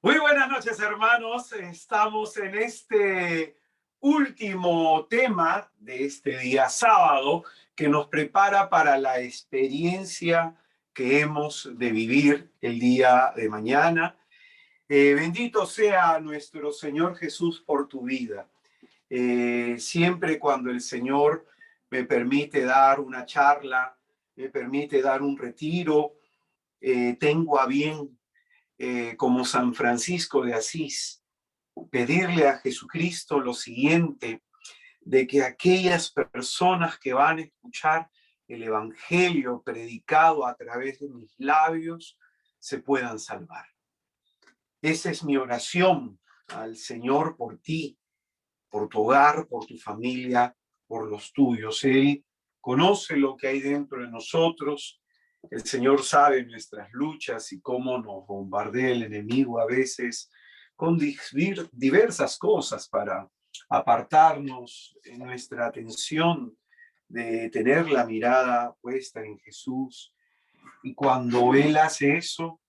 Muy buenas noches, hermanos. Estamos en este último tema de este día sábado que nos prepara para la experiencia que hemos de vivir el día de mañana. Bendito sea nuestro Señor Jesús por tu vida. Siempre cuando el Señor me permite dar una charla, me permite dar un retiro, tengo a bien como San Francisco de Asís, pedirle a Jesucristo lo siguiente, de que aquellas personas que van a escuchar el Evangelio predicado a través de mis labios se puedan salvar. Esa es mi oración al Señor por ti, por tu hogar, por tu familia, por los tuyos. Él conoce lo que hay dentro de nosotros. El Señor sabe nuestras luchas y cómo nos bombardea el enemigo a veces con diversas cosas para apartarnos en nuestra atención de tener la mirada puesta en Jesús. Y cuando Él hace eso,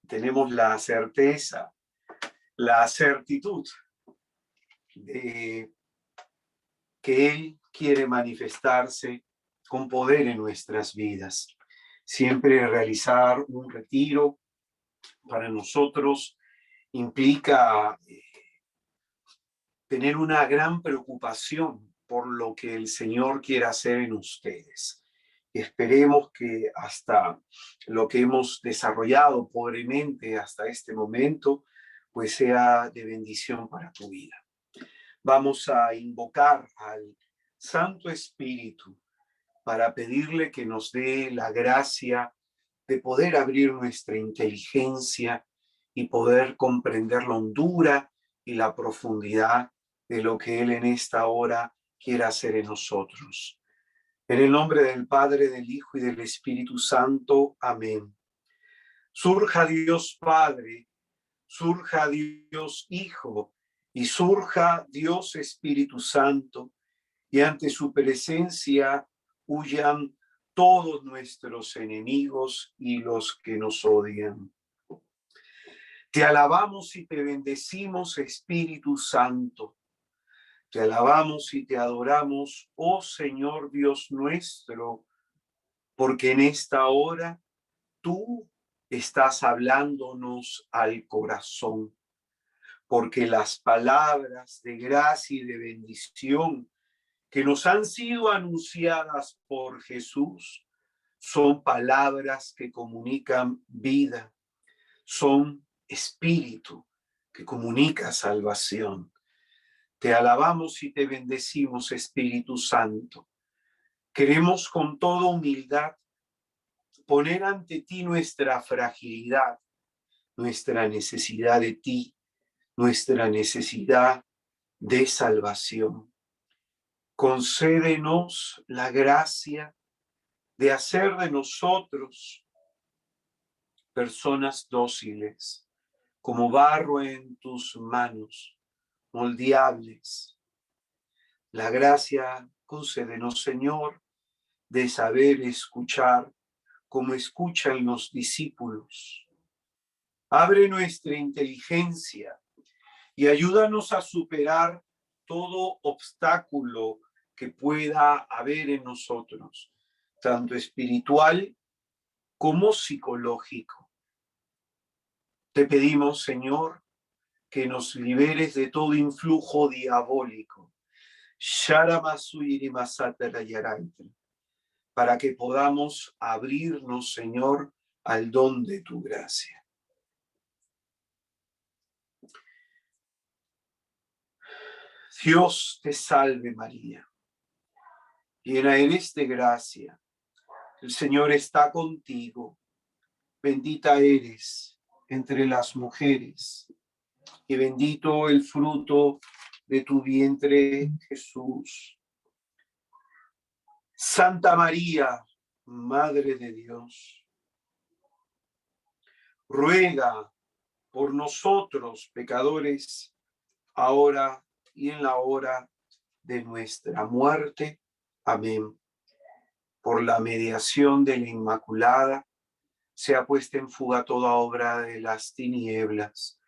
tenemos la certeza, la certitud de que Él quiere manifestarse con poder en nuestras vidas. Siempre realizar un retiro para nosotros implica tener una gran preocupación por lo que el Señor quiere hacer en ustedes. Esperemos que hasta lo que hemos desarrollado pobremente hasta este momento, pues sea de bendición para tu vida. Vamos a invocar al Santo Espíritu para pedirle que nos dé la gracia de poder abrir nuestra inteligencia y poder comprender la hondura y la profundidad de lo que Él en esta hora quiere hacer en nosotros. En el nombre del Padre, del Hijo y del Espíritu Santo. Amén. Surja Dios Padre, surja Dios Hijo y surja Dios Espíritu Santo, y ante su presencia huyan todos nuestros enemigos y los que nos odian. Te alabamos y te bendecimos, Espíritu Santo. Te alabamos y te adoramos, oh Señor Dios nuestro, porque en esta hora tú estás hablándonos al corazón, porque las palabras de gracia y de bendición que nos han sido anunciadas por Jesús son palabras que comunican vida, son espíritu que comunica salvación. Te alabamos y te bendecimos, Espíritu Santo. Queremos con toda humildad poner ante ti nuestra fragilidad, nuestra necesidad de ti, nuestra necesidad de salvación. Concédenos la gracia de hacer de nosotros personas dóciles, como barro en tus manos, moldeables. La gracia, concédenos, Señor, de saber escuchar como escuchan los discípulos. Abre nuestra inteligencia y ayúdanos a superar todo obstáculo que pueda haber en nosotros, tanto espiritual como psicológico. Te pedimos, Señor, que nos liberes de todo influjo diabólico, para que podamos abrirnos, Señor, al don de tu gracia. Dios te salve, María, llena eres de gracia, el Señor está contigo, bendita eres entre las mujeres, y bendito el fruto de tu vientre, Jesús. Santa María, Madre de Dios, ruega por nosotros pecadores, ahora y en la hora de nuestra muerte. Amén. Por la mediación de la Inmaculada, sea puesta en fuga toda obra de las tinieblas,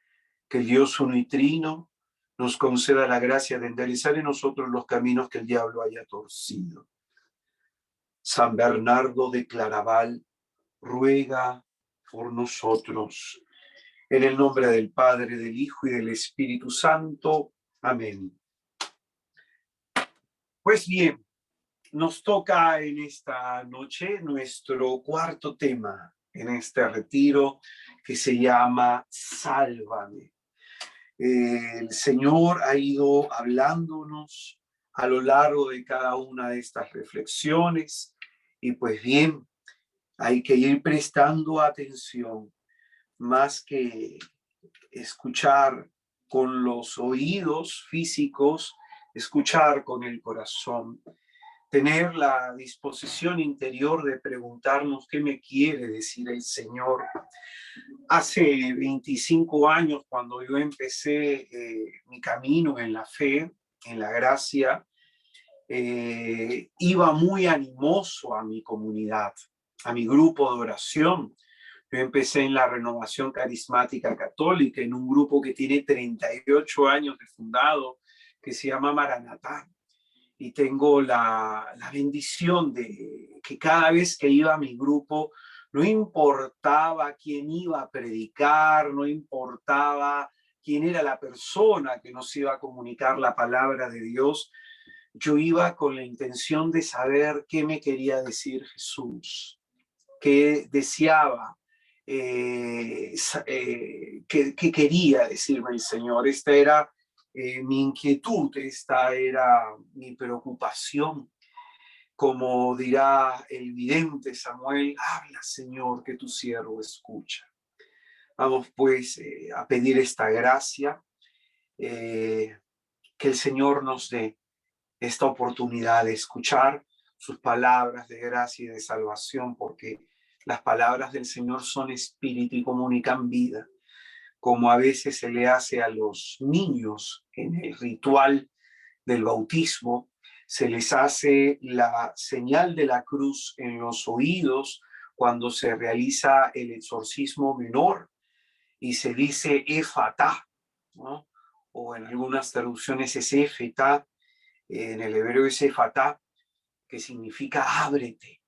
Que el Dios uno y trino nos conceda la gracia de enderezar en nosotros los caminos que el diablo haya torcido. San Bernardo de Claraval, ruega por nosotros. En el nombre del Padre, del Hijo y del Espíritu Santo. Amén. Pues bien, nos toca en esta noche nuestro cuarto tema en este retiro que se llama Sálvame. El Señor ha ido hablándonos a lo largo de cada una de estas reflexiones y pues bien, hay que ir prestando atención más que escuchar con los oídos físicos, escuchar con el corazón, tener la disposición interior de preguntarnos qué me quiere decir el Señor. Hace 25 años, cuando yo empecé mi camino en la fe, en la gracia, iba muy animoso a mi comunidad, a mi grupo de oración. Yo empecé en la Renovación Carismática Católica, en un grupo que tiene 38 años de fundado, que se llama Maranatá. Y tengo la bendición de que cada vez que iba a mi grupo, no importaba quién iba a predicar, no importaba quién era la persona que nos iba a comunicar la palabra de Dios, yo iba con la intención de saber qué me quería decir Jesús, qué deseaba, qué quería decirme el Señor. Esta era mi inquietud, esta era mi preocupación. Como dirá el vidente Samuel, habla Señor, que tu siervo escucha. Vamos pues a pedir esta gracia, que el Señor nos dé esta oportunidad de escuchar sus palabras de gracia y de salvación, porque las palabras del Señor son espíritu y comunican vida, como a veces se le hace a los niños en el ritual del bautismo. Se les hace la señal de la cruz en los oídos cuando se realiza el exorcismo menor y se dice Efatá, ¿no? O en algunas traducciones es Efetá, en el hebreo es Efatá, que significa ábrete.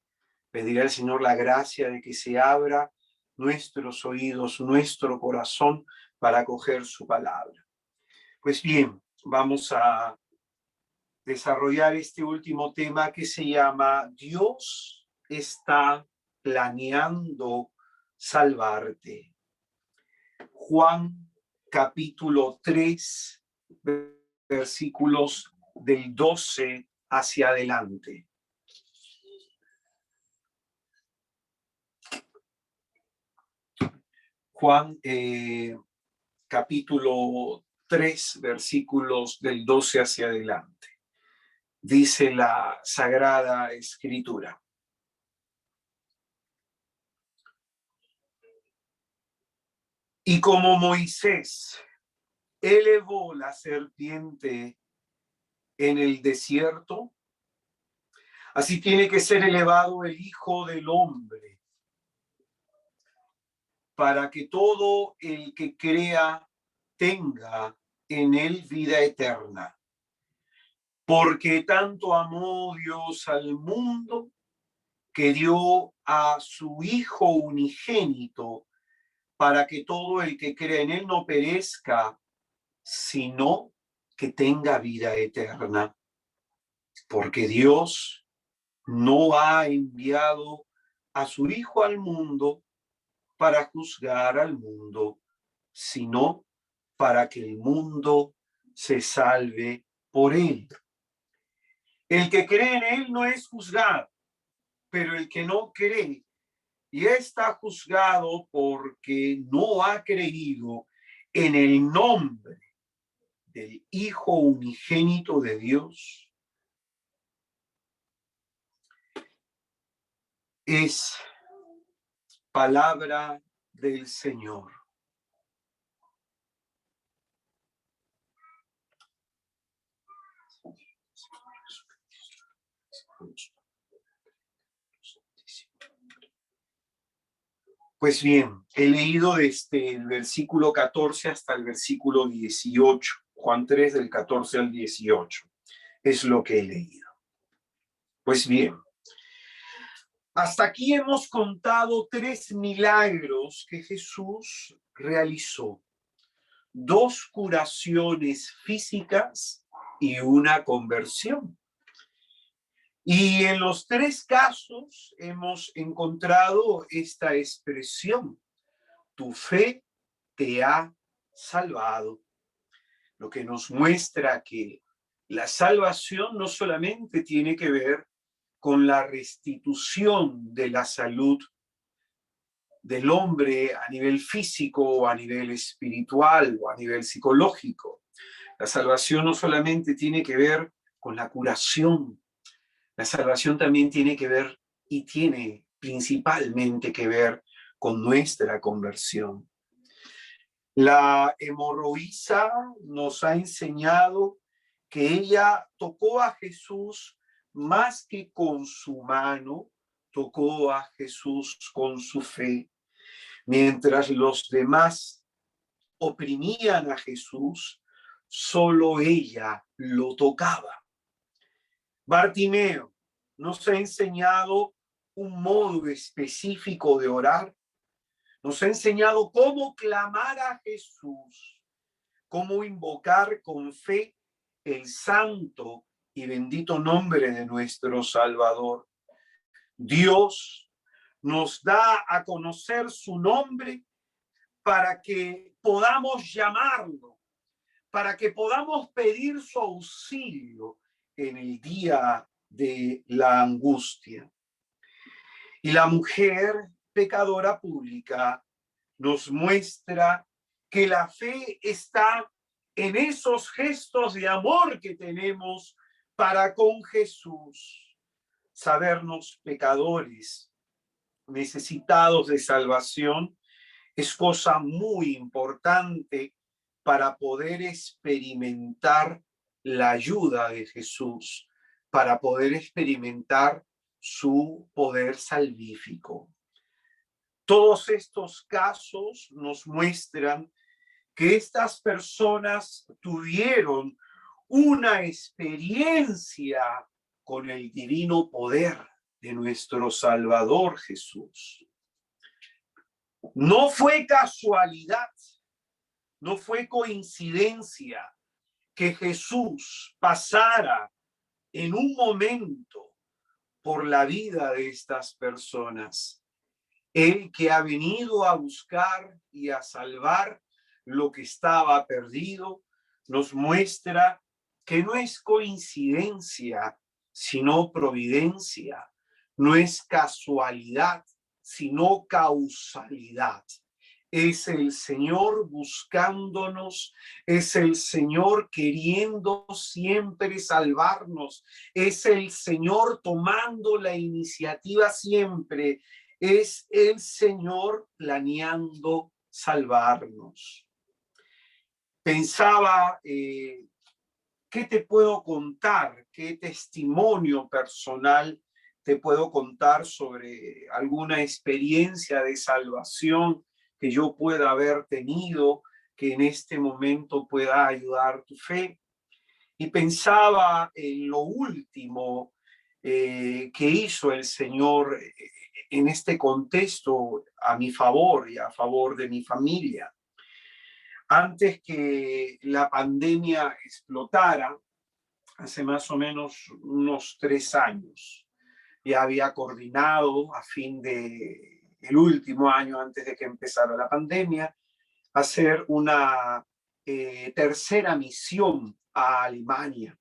Pediré al Señor la gracia de que se abra nuestros oídos, nuestro corazón para acoger su palabra. Pues bien, vamos a desarrollar este último tema que se llama Dios está planeando salvarte. Juan capítulo 3, versículos del 12 hacia adelante. Juan capítulo 3, versículos del 12 hacia adelante. Dice la Sagrada Escritura. Y como Moisés elevó la serpiente en el desierto, así tiene que ser elevado el Hijo del Hombre, para que todo el que crea tenga en él vida eterna. Porque tanto amó Dios al mundo que dio a su Hijo unigénito, para que todo el que cree en él no perezca, sino que tenga vida eterna. Porque Dios no ha enviado a su Hijo al mundo para juzgar al mundo, sino para que el mundo se salve por él. El que cree en él no es juzgado, pero el que no cree y está juzgado porque no ha creído en el nombre del Hijo unigénito de Dios. Es palabra del Señor. Pues bien, he leído desde el versículo 14 hasta el versículo 18. Juan 3 del 14 al 18. Es lo que he leído. Pues bien, hasta aquí hemos contado 3 milagros que Jesús realizó. 2 curaciones físicas y una conversión. Y en los 3 casos hemos encontrado esta expresión: tu fe te ha salvado. Lo que nos muestra que la salvación no solamente tiene que ver con la restitución de la salud del hombre a nivel físico o a nivel espiritual o a nivel psicológico. La salvación no solamente tiene que ver con la curación, la salvación también tiene que ver y tiene principalmente que ver con nuestra conversión. La hemorroísa nos ha enseñado que ella tocó a Jesús más que con su mano, tocó a Jesús con su fe. Mientras los demás oprimían a Jesús, solo ella lo tocaba. Bartimeo nos ha enseñado un modo específico de orar, nos ha enseñado cómo clamar a Jesús, cómo invocar con fe el santo y bendito nombre de nuestro Salvador. Dios nos da a conocer su nombre para que podamos llamarlo, para que podamos pedir su auxilio en el día de la angustia. Y la mujer pecadora pública nos muestra que la fe está en esos gestos de amor que tenemos para con Jesús. Sabernos pecadores, necesitados de salvación, es cosa muy importante para poder experimentar la ayuda de Jesús, para poder experimentar su poder salvífico. Todos estos casos nos muestran que estas personas tuvieron una experiencia con el divino poder de nuestro Salvador Jesús. No fue casualidad, no fue coincidencia que Jesús pasara en un momento por la vida de estas personas. Él que ha venido a buscar y a salvar lo que estaba perdido, nos muestra que no es coincidencia, sino providencia, no es casualidad, sino causalidad. Es el Señor buscándonos, es el Señor queriendo siempre salvarnos, es el Señor tomando la iniciativa siempre, es el Señor planeando salvarnos. Pensaba, ¿qué te puedo contar? ¿Qué testimonio personal te puedo contar sobre alguna experiencia de salvación que yo pueda haber tenido, que en este momento pueda ayudar tu fe? Y pensaba en lo último que hizo el Señor en este contexto a mi favor y a favor de mi familia. Antes que la pandemia explotara, hace más o menos unos 3 años, ya había coordinado a fin de el último año antes de que empezara la pandemia, hacer una tercera misión a Alemania.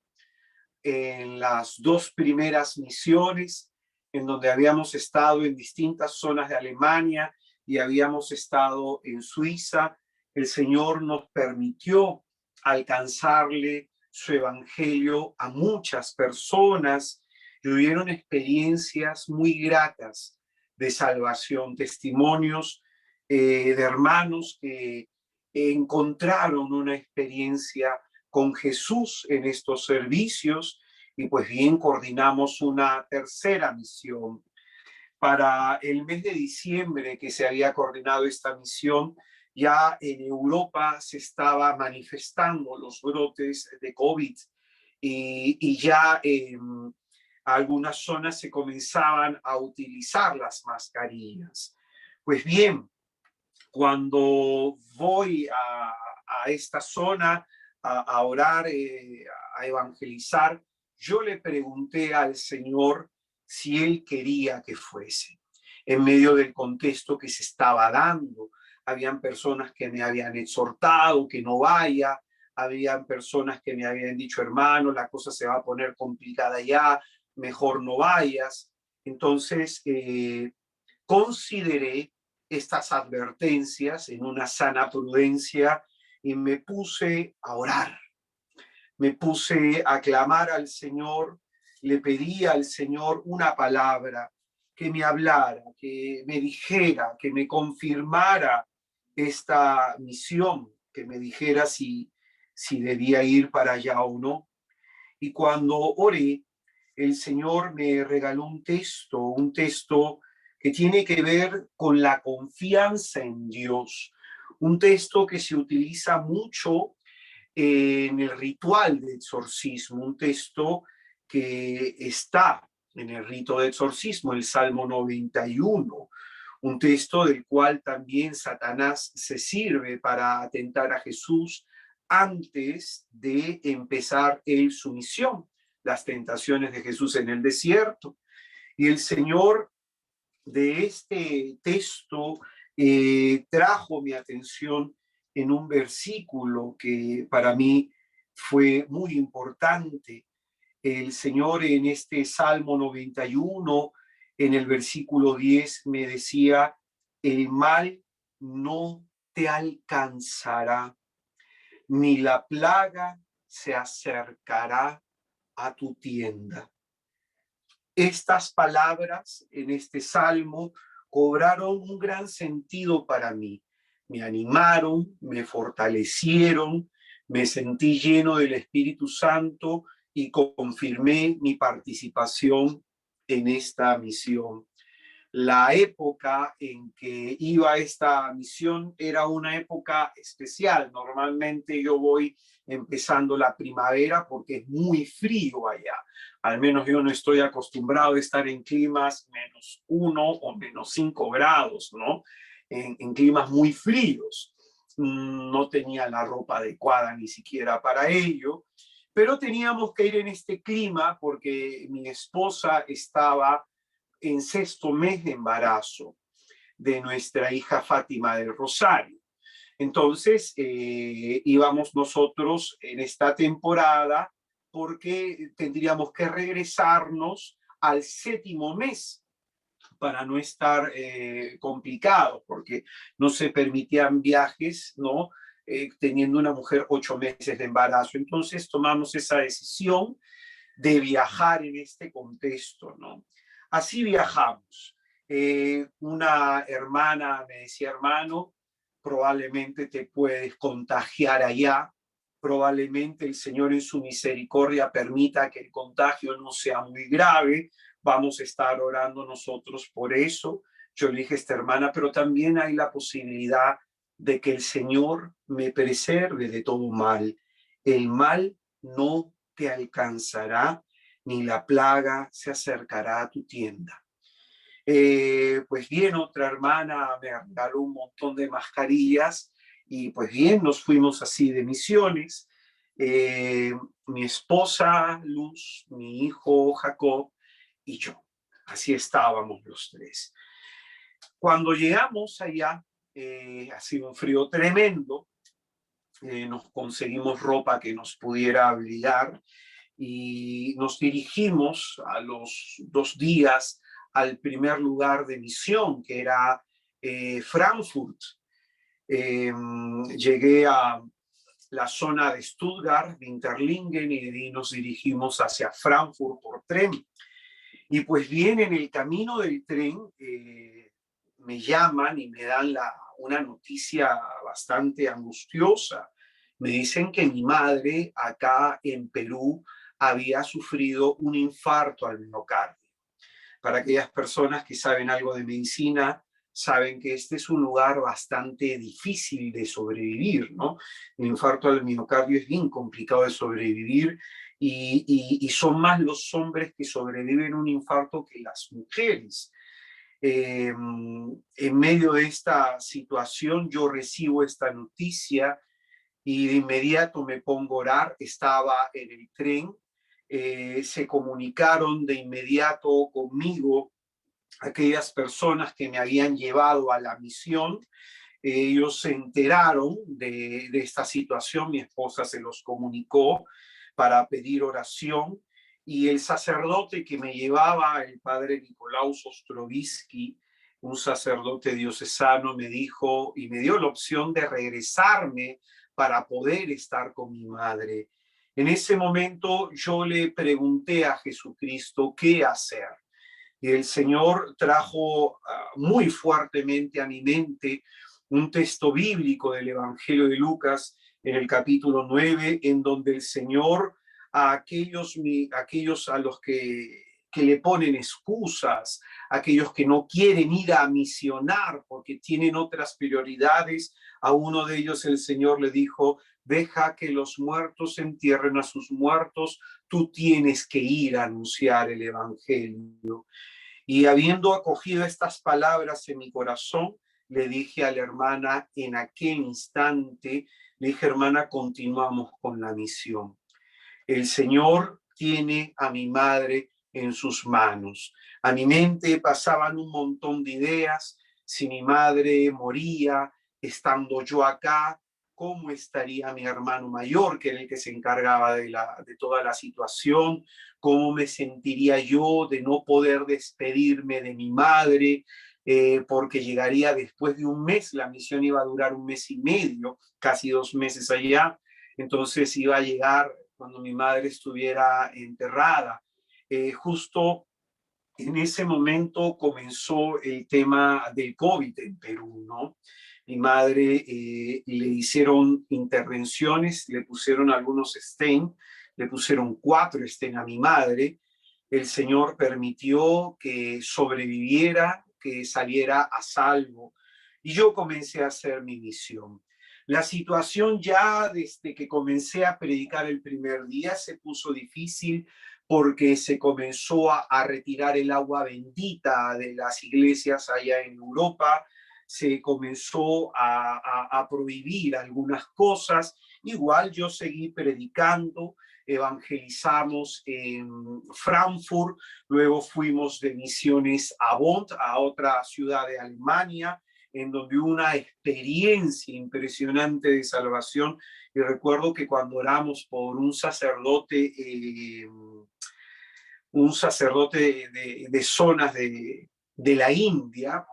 En las 2 primeras misiones, en donde habíamos estado en distintas zonas de Alemania y habíamos estado en Suiza, el Señor nos permitió alcanzarle su evangelio a muchas personas y hubieron experiencias muy gratas de salvación, testimonios de hermanos que encontraron una experiencia con Jesús en estos servicios y pues bien coordinamos una tercera misión. Para el mes de diciembre que se había coordinado esta misión, ya en Europa se estaba manifestando los brotes de COVID y ya en algunas zonas se comenzaban a utilizar las mascarillas. Pues bien, cuando voy a esta zona a orar, a evangelizar, yo le pregunté al Señor si Él quería que fuese. En medio del contexto que se estaba dando, habían personas que me habían exhortado que no vaya, habían personas que me habían dicho, hermano, la cosa se va a poner complicada ya, mejor no vayas. Entonces, consideré estas advertencias en una sana prudencia y me puse a orar, me puse a clamar al Señor, le pedí al Señor una palabra que me hablara, que me dijera, que me confirmara esta misión, que me dijera si debía ir para allá o no. Y cuando oré, el Señor me regaló un texto que tiene que ver con la confianza en Dios, un texto que se utiliza mucho en el ritual de exorcismo, un texto que está en el rito de exorcismo, el Salmo 91, un texto del cual también Satanás se sirve para atentar a Jesús antes de empezar él su misión, las tentaciones de Jesús en el desierto. Y el Señor de este texto trajo mi atención en un versículo que para mí fue muy importante. El Señor en este Salmo 91, en el versículo 10, me decía, el mal no te alcanzará, ni la plaga se acercará a tu tienda. Estas palabras en este salmo cobraron un gran sentido para mí. Me animaron, me fortalecieron, me sentí lleno del Espíritu Santo y confirmé mi participación en esta misión. La época en que iba a esta misión era una época especial. Normalmente yo voy empezando la primavera porque es muy frío allá. Al menos yo no estoy acostumbrado a estar en climas -1 o -5 grados, ¿no? En climas muy fríos. No tenía la ropa adecuada ni siquiera para ello, pero teníamos que ir en este clima porque mi esposa estaba en 6º mes de embarazo de nuestra hija Fátima del Rosario. Entonces, íbamos nosotros en esta temporada porque tendríamos que regresarnos al 7º mes para no estar complicados, porque no se permitían viajes, ¿no? Teniendo una mujer 8 meses de embarazo. Entonces tomamos esa decisión de viajar en este contexto, ¿no? Así viajamos. Una hermana me decía, hermano, probablemente te puedes contagiar allá, probablemente el Señor en su misericordia permita que el contagio no sea muy grave, vamos a estar orando nosotros por eso. Yo le dije a esta hermana, pero también hay la posibilidad de que el Señor me preserve de todo mal. El mal no te alcanzará, ni la plaga se acercará a tu tienda. Pues bien, otra hermana me regaló un montón de mascarillas y pues bien, nos fuimos así de misiones. Mi esposa Luz, mi hijo Jacob y yo. Así estábamos los tres. Cuando llegamos allá, ha sido un frío tremendo. Nos conseguimos ropa que nos pudiera abrigar y nos dirigimos a los 2 días al primer lugar de misión, que era Frankfurt. Llegué a la zona de Stuttgart, de Interlingen, y nos dirigimos hacia Frankfurt por tren. Y pues bien, en el camino del tren me llaman y me dan una noticia bastante angustiosa. Me dicen que mi madre acá en Perú había sufrido un infarto al miocardio. Para aquellas personas que saben algo de medicina, saben que este es un lugar bastante difícil de sobrevivir, ¿no? El infarto al miocardio es bien complicado de sobrevivir y son más los hombres que sobreviven un infarto que las mujeres. En medio de esta situación yo recibo esta noticia y de inmediato me pongo a orar. Estaba en el tren, se comunicaron de inmediato conmigo aquellas personas que me habían llevado a la misión. Ellos se enteraron de esta situación, mi esposa se los comunicó para pedir oración, y el sacerdote que me llevaba, el padre Nicolaus Ostrovsky, un sacerdote diocesano, me dijo y me dio la opción de regresarme para poder estar con mi madre. En ese momento yo le pregunté a Jesucristo qué hacer. Y el Señor trajo muy fuertemente a mi mente un texto bíblico del Evangelio de Lucas en el capítulo 9, en donde el Señor a aquellos a los que le ponen excusas, aquellos que no quieren ir a misionar porque tienen otras prioridades, a uno de ellos el Señor le dijo: deja que los muertos entierren a sus muertos, tú tienes que ir a anunciar el Evangelio. Y habiendo acogido estas palabras en mi corazón, le dije a la hermana en aquel instante, le dije: hermana, continuamos con la misión. El Señor tiene a mi madre en sus manos. A mi mente pasaban un montón de ideas. Si mi madre moría estando yo acá, ¿cómo estaría mi hermano mayor, que era el que se encargaba de toda la situación? ¿Cómo me sentiría yo de no poder despedirme de mi madre? Porque llegaría después de un mes, la misión iba a durar un mes y medio, casi 2 meses allá, entonces iba a llegar cuando mi madre estuviera enterrada. Justo en ese momento comenzó el tema del COVID en Perú, ¿no? Mi madre le hicieron intervenciones, le pusieron algunos stent, le pusieron 4 stent a mi madre. El Señor permitió que sobreviviera, que saliera a salvo. Y yo comencé a hacer mi misión. La situación ya desde que comencé a predicar el primer día se puso difícil porque se comenzó a retirar el agua bendita de las iglesias allá en Europa, se comenzó a prohibir algunas cosas. Igual yo seguí predicando, evangelizamos en Frankfurt, luego fuimos de misiones a Bonn, a otra ciudad de Alemania, en donde hubo una experiencia impresionante de salvación. Y recuerdo que cuando oramos por un sacerdote de zonas de la India,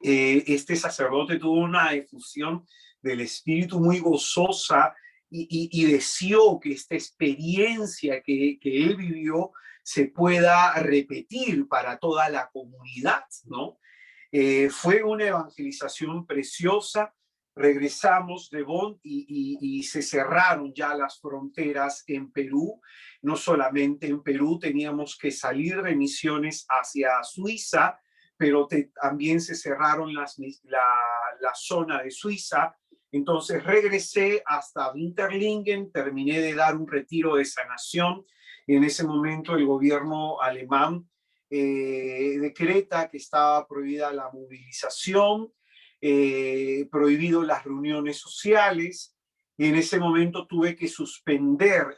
este sacerdote tuvo una efusión del espíritu muy gozosa y deseó que esta experiencia que él vivió se pueda repetir para toda la comunidad, ¿no? Fue una evangelización preciosa. Regresamos de Bonn y se cerraron ya las fronteras en Perú. No solamente en Perú, teníamos que salir de misiones hacia Suiza, pero también se cerraron la zona de Suiza. Entonces regresé hasta Winterlingen, terminé de dar un retiro de sanación. Y en ese momento el gobierno alemán decreta que estaba prohibida la movilización, prohibido las reuniones sociales, y en ese momento tuve que suspender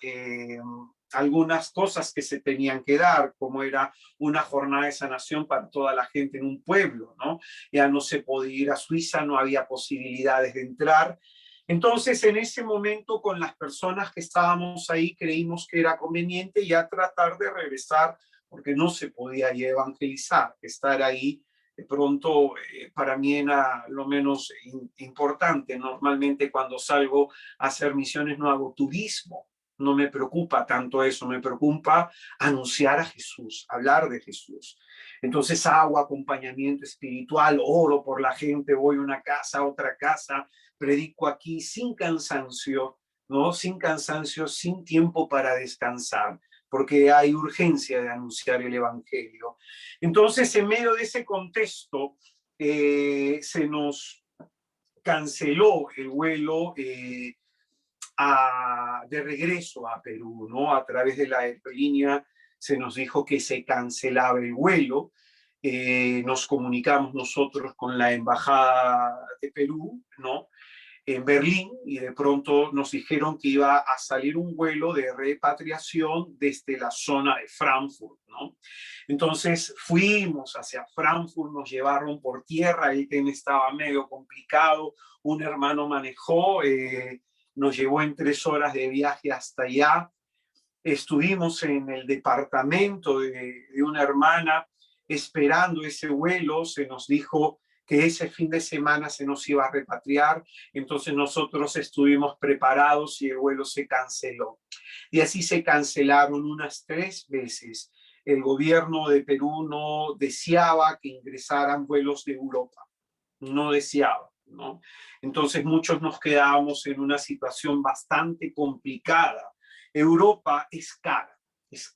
algunas cosas que se tenían que dar, como era una jornada de sanación para toda la gente en un pueblo, ¿no? Ya no se podía ir a Suiza, no había posibilidades de entrar. Entonces, en ese momento, con las personas que estábamos ahí, creímos que era conveniente ya tratar de regresar, porque no se podía ya evangelizar. Estar ahí de pronto para mí era lo menos importante. Normalmente cuando salgo a hacer misiones no hago turismo, no me preocupa tanto eso, me preocupa anunciar a Jesús, hablar de Jesús. Entonces hago acompañamiento espiritual, oro por la gente, voy a una casa, a otra casa, predico aquí sin cansancio, ¿no? Sin cansancio, sin tiempo para descansar. porque hay urgencia de anunciar el Evangelio. Entonces, en medio de ese contexto, se nos canceló el vuelo de regreso a Perú, ¿no? A través de la aerolínea se nos dijo que se cancelaba el vuelo. Nos comunicamos nosotros con la embajada de Perú, ¿no? En Berlín, y de pronto nos dijeron que iba a salir un vuelo de repatriación desde la zona de Frankfurt, ¿no? Entonces fuimos hacia Frankfurt, nos llevaron por tierra, el tema estaba medio complicado, un hermano manejó, nos llevó en 3 horas de viaje hasta allá. Estuvimos en el departamento de una hermana esperando ese vuelo. Se nos dijo que ese fin de semana se nos iba a repatriar, entonces nosotros estuvimos preparados y el vuelo se canceló. Y así se cancelaron unas 3 veces. El gobierno de Perú no deseaba que ingresaran vuelos de Europa, no deseaba, ¿no? Entonces muchos nos quedábamos en una situación bastante complicada. Europa es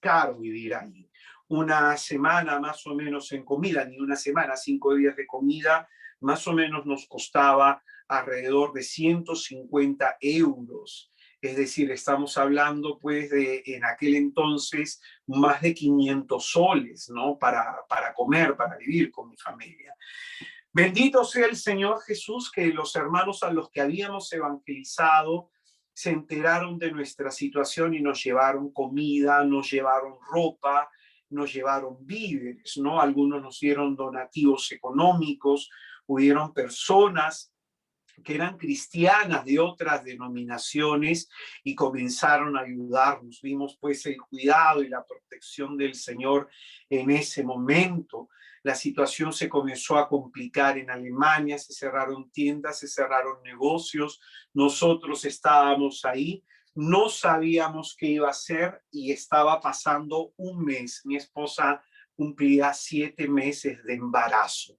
caro vivir ahí. Una semana más o menos en comida, ni una semana, 5 días de comida, más o menos nos costaba alrededor de 150 euros. Es decir, estamos hablando pues de en aquel entonces más de 500 soles, ¿no? Para comer, para vivir con mi familia. Bendito sea el Señor Jesús, que los hermanos a los que habíamos evangelizado se enteraron de nuestra situación y nos llevaron comida, nos llevaron ropa, nos llevaron víveres, ¿no? Algunos nos dieron donativos económicos, hubieron personas que eran cristianas de otras denominaciones y comenzaron a ayudarnos. Vimos pues el cuidado y la protección del Señor en ese momento. La situación se comenzó a complicar en Alemania, se cerraron tiendas, se cerraron negocios, nosotros estábamos ahí, no sabíamos qué iba a hacer y estaba pasando un mes. Mi esposa cumplía 7 meses de embarazo.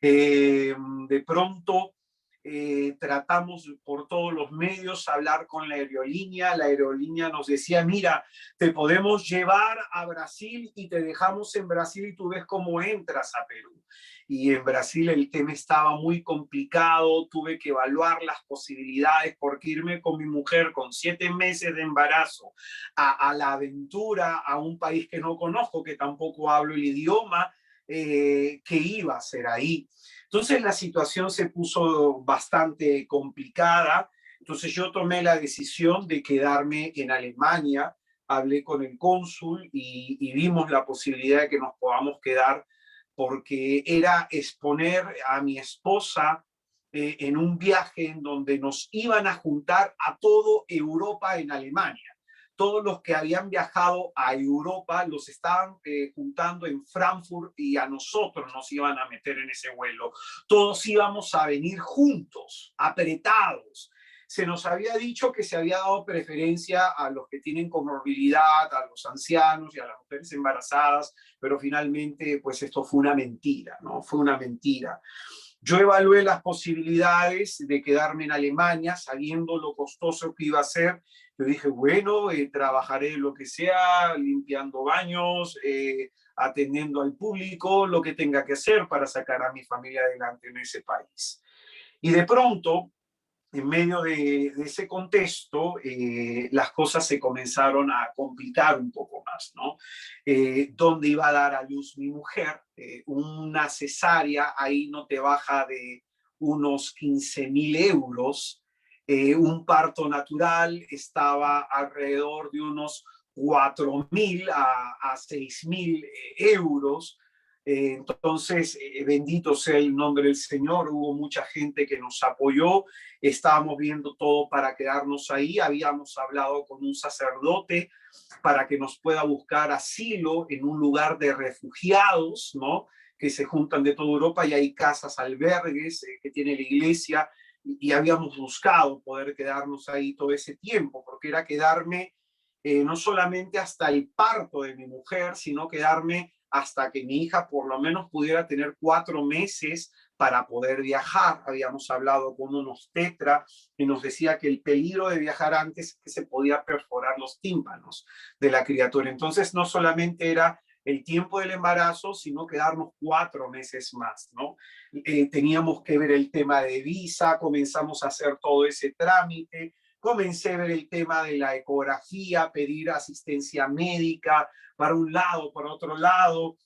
De pronto tratamos por todos los medios hablar con la aerolínea nos decía, mira, te podemos llevar a Brasil y te dejamos en Brasil y tú ves cómo entras a Perú. Y en Brasil el tema estaba muy complicado, tuve que evaluar las posibilidades porque irme con mi mujer con 7 meses de embarazo a la aventura, a un país que no conozco, que tampoco hablo el idioma, ¿qué iba a hacer ahí? Entonces la situación se puso bastante complicada. Entonces yo tomé la decisión de quedarme en Alemania, hablé con el cónsul y vimos la posibilidad de que nos podamos quedar porque era exponer a mi esposa en un viaje en donde nos iban a juntar a todo Europa en Alemania. Todos los que habían viajado a Europa los estaban juntando en Frankfurt y a nosotros nos iban a meter en ese vuelo. Todos íbamos a venir juntos, apretados. Se nos había dicho que se había dado preferencia a los que tienen comorbilidad, a los ancianos y a las mujeres embarazadas, pero finalmente pues esto fue una mentira, ¿no? Fue una mentira. Yo evalué las posibilidades de quedarme en Alemania, sabiendo lo costoso que iba a ser. Yo dije, bueno, trabajaré lo que sea, limpiando baños, atendiendo al público, lo que tenga que hacer para sacar a mi familia adelante en ese país. Y de pronto, en medio de ese contexto, las cosas se comenzaron a complicar un poco más, ¿no? ¿Dónde iba a dar a luz mi mujer? Una cesárea ahí no te baja de unos 15.000 euros. Un parto natural estaba alrededor de unos 4.000 a 6.000 euros. Entonces, bendito sea el nombre del Señor, hubo mucha gente que nos apoyó, estábamos viendo todo para quedarnos ahí, habíamos hablado con un sacerdote para que nos pueda buscar asilo en un lugar de refugiados, ¿no? Que se juntan de toda Europa y hay casas, albergues que tiene la iglesia y habíamos buscado poder quedarnos ahí todo ese tiempo, porque era quedarme no solamente hasta el parto de mi mujer, sino quedarme hasta que mi hija por lo menos pudiera tener 4 meses para poder viajar. Habíamos hablado con unos tetra y nos decía que el peligro de viajar antes es que se podía perforar los tímpanos de la criatura. Entonces no solamente era el tiempo del embarazo, sino quedarnos 4 meses más, ¿no? Teníamos que ver el tema de visa, comenzamos a hacer todo ese trámite, comencé a ver el tema de la ecografía, pedir asistencia médica para un lado, para otro lado.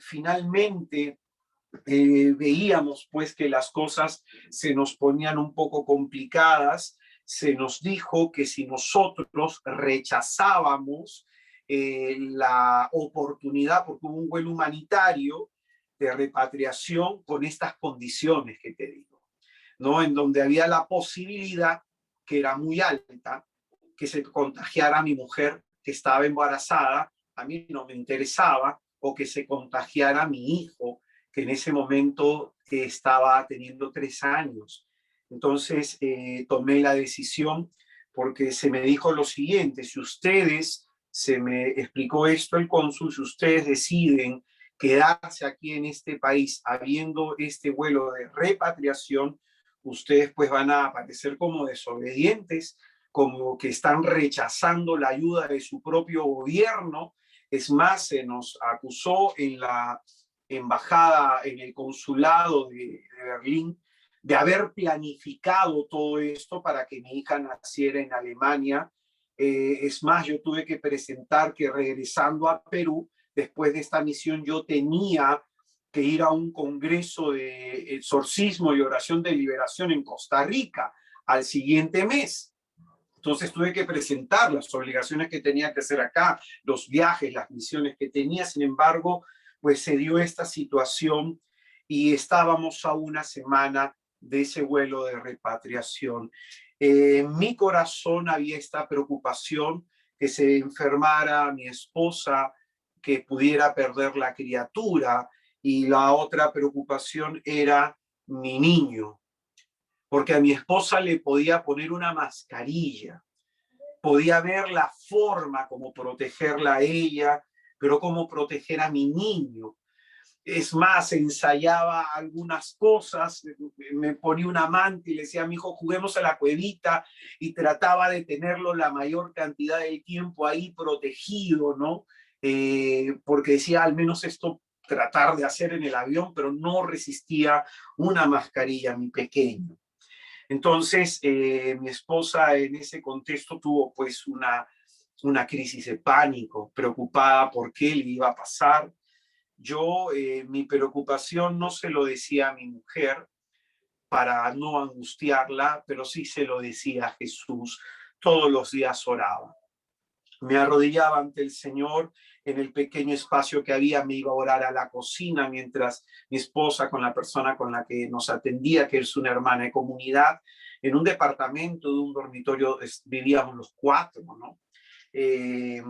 Finalmente veíamos pues que las cosas se nos ponían un poco complicadas. Se nos dijo que si nosotros rechazábamos la oportunidad, porque hubo un vuelo humanitario de repatriación con estas condiciones que te digo, ¿no? En donde había la posibilidad, que era muy alta, que se contagiara a mi mujer que estaba embarazada, a mí no me interesaba, o que se contagiara a mi hijo, que en ese momento estaba teniendo 3 años. Entonces tomé la decisión porque se me dijo lo siguiente: si ustedes, se me explicó esto el cónsul, si ustedes deciden quedarse aquí en este país habiendo este vuelo de repatriación, ustedes pues van a aparecer como desobedientes, como que están rechazando la ayuda de su propio gobierno. Es más, se nos acusó en la embajada, en el consulado de Berlín, de haber planificado todo esto para que mi hija naciera en Alemania. Es más, yo tuve que presentar que regresando a Perú, después de esta misión, yo tenía que ir a un congreso de exorcismo y oración de liberación en Costa Rica al siguiente mes. Entonces tuve que presentar las obligaciones que tenía que hacer acá, los viajes, las misiones que tenía. Sin embargo, pues se dio esta situación y estábamos a una semana de ese vuelo de repatriación. En mi corazón había esta preocupación que se enfermara mi esposa, que pudiera perder la criatura, y la otra preocupación era mi niño, porque a mi esposa le podía poner una mascarilla, podía ver la forma como protegerla a ella, pero cómo proteger a mi niño. Es más, ensayaba algunas cosas, me ponía una manta y le decía a mi hijo, juguemos a la cuevita, y trataba de tenerlo la mayor cantidad del tiempo ahí protegido, ¿no? Porque decía, al menos esto tratar de hacer en el avión, pero no resistía una mascarilla, mi pequeño. Entonces, mi esposa en ese contexto tuvo pues una crisis de pánico, preocupada por qué le iba a pasar. Yo, mi preocupación no se lo decía a mi mujer para no angustiarla, pero sí se lo decía a Jesús. Todos los días oraba. Me arrodillaba ante el Señor en el pequeño espacio que había, me iba a orar a la cocina mientras mi esposa, con la persona con la que nos atendía, que es una hermana de comunidad, en un departamento de un dormitorio vivíamos los 4, ¿no? Eh,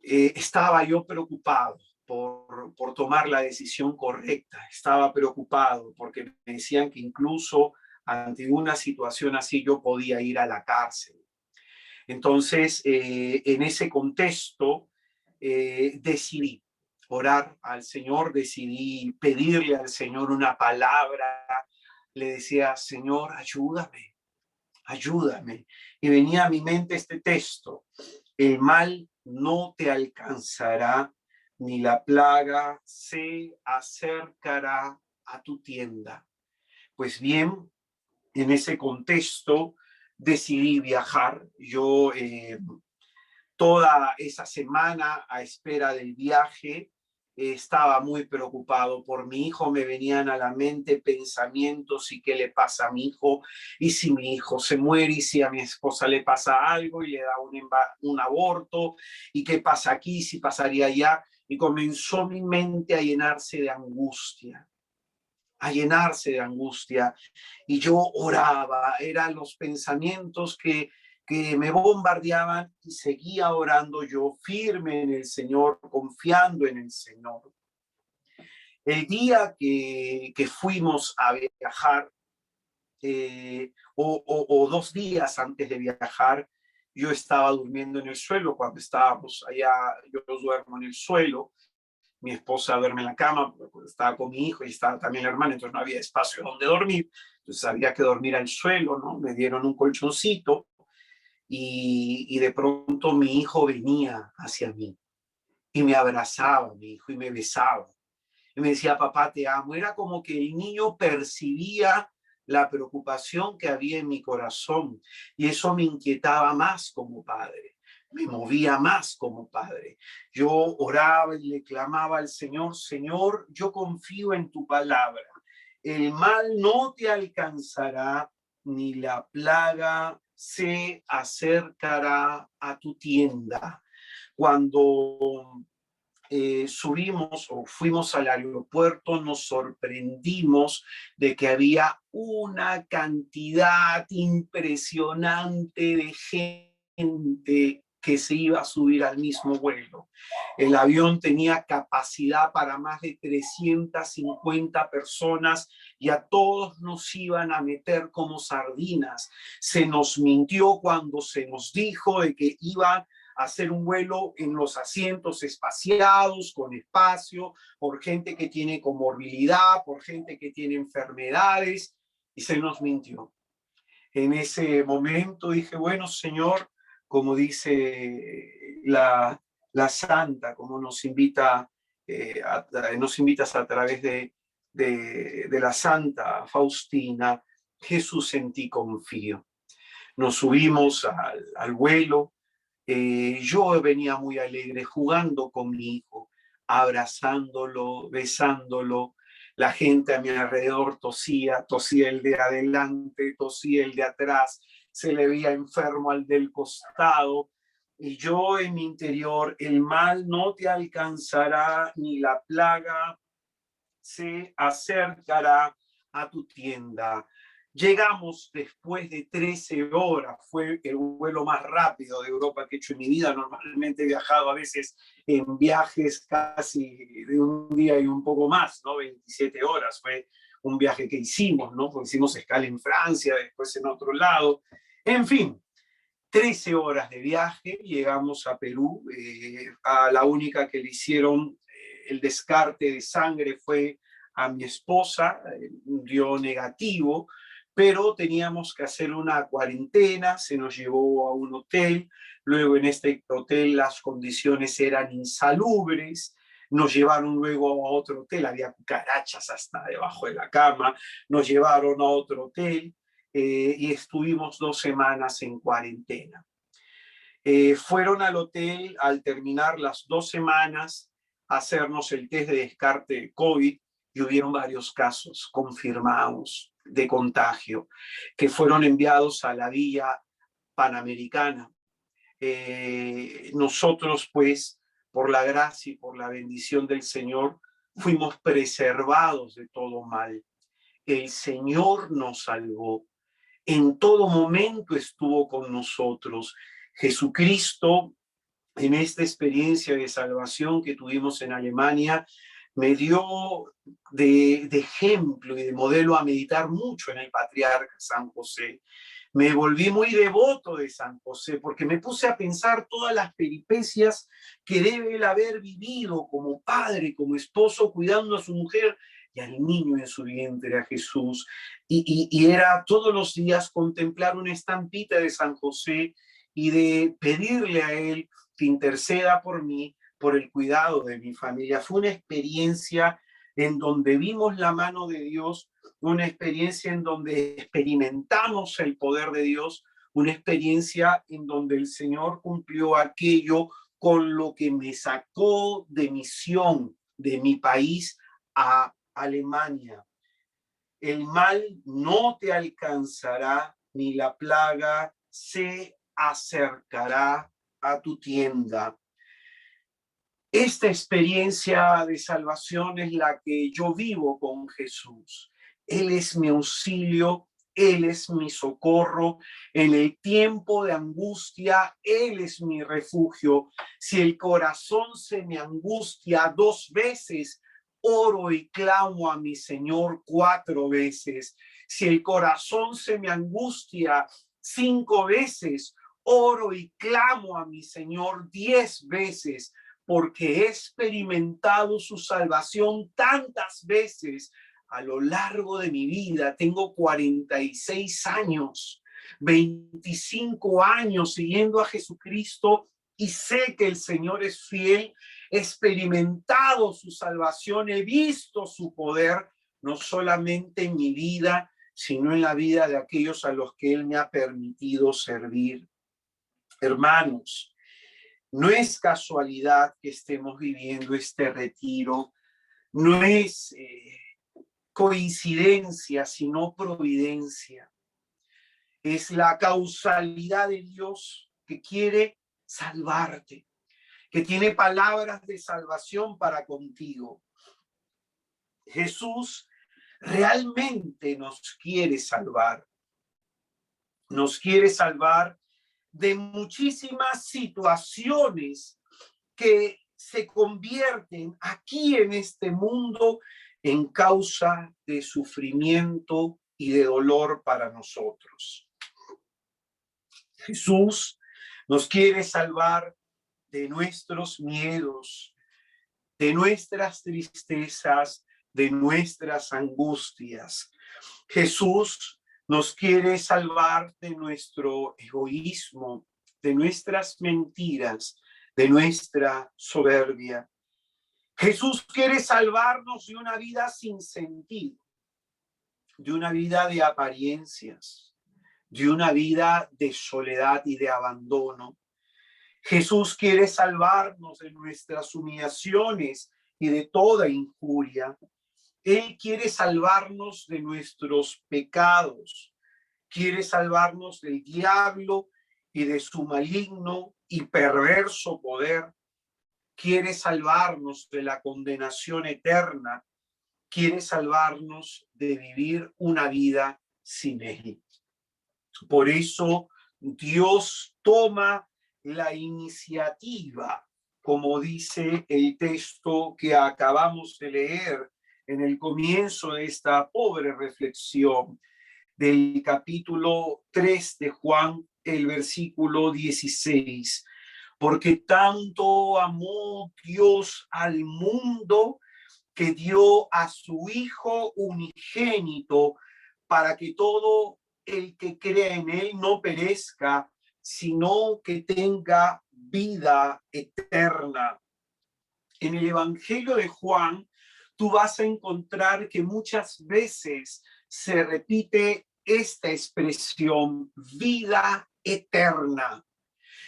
Estaba yo preocupado por tomar la decisión correcta, estaba preocupado porque me decían que incluso ante una situación así yo podía ir a la cárcel. Entonces, en ese contexto, decidí orar al Señor, decidí pedirle al Señor una palabra. Le decía, Señor, ayúdame, ayúdame. Y venía a mi mente este texto: el mal no te alcanzará, ni la plaga se acercará a tu tienda. Pues bien, en ese contexto decidí viajar. Yo toda esa semana a espera del viaje estaba muy preocupado por mi hijo. Me venían a la mente pensamientos: ¿y qué le pasa a mi hijo? ¿Y si mi hijo se muere? ¿Y si a mi esposa le pasa algo y le da un aborto? ¿Y qué pasa aquí? ¿Si pasaría allá? Y comenzó mi mente a llenarse de angustia, a llenarse de angustia. Y yo oraba, eran los pensamientos que me bombardeaban, y seguía orando yo firme en el Señor, confiando en el Señor. El día que fuimos a viajar, o 2 días antes de viajar, yo estaba durmiendo en el suelo cuando estábamos allá, yo duermo en el suelo, mi esposa duerme en la cama, estaba con mi hijo y estaba también la hermana, entonces no había espacio donde dormir, entonces había que dormir al suelo, ¿no? Me dieron un colchoncito y de pronto mi hijo venía hacia mí y me abrazaba, mi hijo, y me besaba. Y me decía, papá, te amo. Era como que el niño percibía la preocupación que había en mi corazón y eso me inquietaba más como padre, me movía más como padre. Yo oraba y le clamaba al Señor, Señor, yo confío en tu palabra. El mal no te alcanzará, ni la plaga se acercará a tu tienda. Cuando subimos o fuimos al aeropuerto, nos sorprendimos de que había una cantidad impresionante de gente que se iba a subir al mismo vuelo. El avión tenía capacidad para más de 350 personas y a todos nos iban a meter como sardinas. Se nos mintió cuando se nos dijo de que iban hacer un vuelo en los asientos espaciados, con espacio, por gente que tiene comorbilidad, por gente que tiene enfermedades, y se nos mintió. En ese momento dije, bueno, Señor, como dice la santa, como nos invita, nos invitas a través de la santa Faustina, Jesús, en ti confío. Nos subimos al vuelo. Yo venía muy alegre jugando con mi hijo, abrazándolo, besándolo. La gente a mi alrededor tosía, tosía el de adelante, tosía el de atrás, se le veía enfermo al del costado. Y yo en mi interior, el mal no te alcanzará, ni la plaga se acercará a tu tienda. Llegamos después de 13 horas, fue el vuelo más rápido de Europa que he hecho en mi vida. Normalmente he viajado a veces en viajes casi de un día y un poco más, ¿no? 27 horas fue un viaje que hicimos, ¿no? Porque hicimos escala en Francia, después en otro lado. En fin, 13 horas de viaje, llegamos a Perú. A la única que le hicieron el descarte de sangre fue a mi esposa, dio negativo, pero teníamos que hacer una cuarentena, se nos llevó a un hotel, luego en este hotel las condiciones eran insalubres, nos llevaron luego a otro hotel, había cucarachas hasta debajo de la cama, nos llevaron a otro hotel y estuvimos 2 semanas en cuarentena. Fueron al hotel al terminar las 2 semanas a hacernos el test de descarte de COVID y hubieron varios casos confirmados de contagio que fueron enviados a la Villa Panamericana. Nosotros, pues, por la gracia y por la bendición del Señor, fuimos preservados de todo mal. El Señor nos salvó. En todo momento estuvo con nosotros. Jesucristo, en esta experiencia de salvación que tuvimos en Alemania, me dio de ejemplo y de modelo a meditar mucho en el patriarca San José. Me volví muy devoto de San José porque me puse a pensar todas las peripecias que debe él haber vivido como padre, como esposo, cuidando a su mujer y al niño en su vientre, a Jesús. Y era todos los días contemplar una estampita de San José y de pedirle a él que interceda por mí, por el cuidado de mi familia. Fue una experiencia en donde vimos la mano de Dios, una experiencia en donde experimentamos el poder de Dios, una experiencia en donde el Señor cumplió aquello con lo que me sacó de misión de mi país a Alemania. El mal no te alcanzará, ni la plaga se acercará a tu tienda. Esta experiencia de salvación es la que yo vivo con Jesús. Él es mi auxilio, Él es mi socorro. En el tiempo de angustia, Él es mi refugio. Si el corazón se me angustia 2 veces, oro y clamo a mi Señor 4 veces. Si el corazón se me angustia 5 veces, oro y clamo a mi Señor 10 veces, porque he experimentado su salvación tantas veces a lo largo de mi vida. Tengo 46 años, 25 años siguiendo a Jesucristo y sé que el Señor es fiel. He experimentado su salvación, he visto su poder, no solamente en mi vida, sino en la vida de aquellos a los que Él me ha permitido servir. Hermanos, no es casualidad que estemos viviendo este retiro, no es coincidencia, sino providencia. Es la causalidad de Dios que quiere salvarte, que tiene palabras de salvación para contigo. Jesús realmente nos quiere salvar. Nos quiere salvar de muchísimas situaciones que se convierten aquí en este mundo en causa de sufrimiento y de dolor para nosotros. Jesús nos quiere salvar de nuestros miedos, de nuestras tristezas, de nuestras angustias. Jesús nos quiere salvar de nuestro egoísmo, de nuestras mentiras, de nuestra soberbia. Jesús quiere salvarnos de una vida sin sentido, de una vida de apariencias, de una vida de soledad y de abandono. Jesús quiere salvarnos de nuestras humillaciones y de toda injuria. Él quiere salvarnos de nuestros pecados, quiere salvarnos del diablo y de su maligno y perverso poder, quiere salvarnos de la condenación eterna, quiere salvarnos de vivir una vida sin Él. Por eso Dios toma la iniciativa, como dice el texto que acabamos de leer en el comienzo de esta pobre reflexión del capítulo 3 de Juan, el versículo 16. Porque tanto amó Dios al mundo que dio a su Hijo unigénito para que todo el que crea en Él no perezca, sino que tenga vida eterna. En el Evangelio de Juan, tú vas a encontrar que muchas veces se repite esta expresión, vida eterna.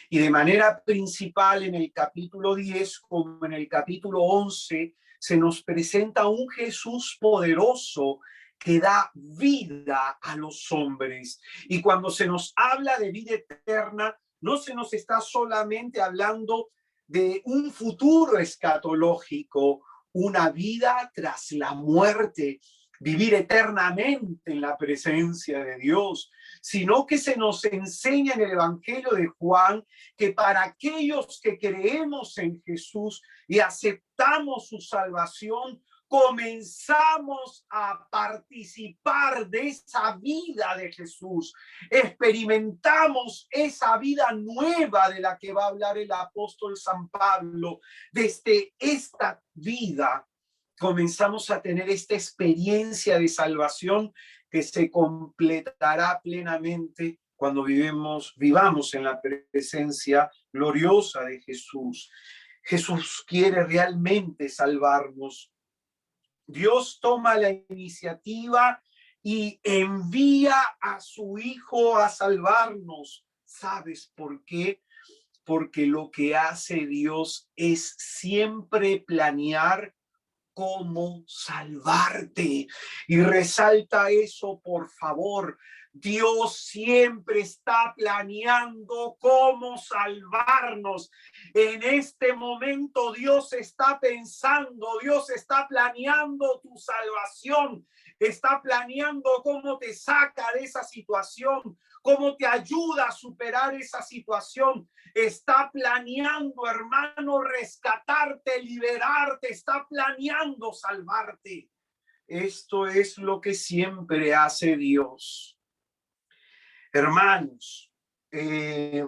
Y de manera principal en el capítulo 10 como en el capítulo 11 se nos presenta un Jesús poderoso que da vida a los hombres. Y cuando se nos habla de vida eterna, no se nos está solamente hablando de un futuro escatológico, una vida tras la muerte, vivir eternamente en la presencia de Dios, sino que se nos enseña en el Evangelio de Juan que para aquellos que creemos en Jesús y aceptamos su salvación, comenzamos a participar de esa vida de Jesús. Experimentamos esa vida nueva de la que va a hablar el apóstol San Pablo. Desde esta vida comenzamos a tener esta experiencia de salvación que se completará plenamente cuando vivamos en la presencia gloriosa de Jesús. Jesús quiere realmente salvarnos. Dios toma la iniciativa y envía a su Hijo a salvarnos. ¿Sabes por qué? Porque lo que hace Dios es siempre planear cómo salvarte. Y resalta eso, por favor. Dios siempre está planeando cómo salvarnos. En este momento Dios está pensando, Dios está planeando tu salvación, está planeando cómo te saca de esa situación, cómo te ayuda a superar esa situación. Está planeando, hermano, rescatarte, liberarte, está planeando salvarte. Esto es lo que siempre hace Dios. Hermanos, eh,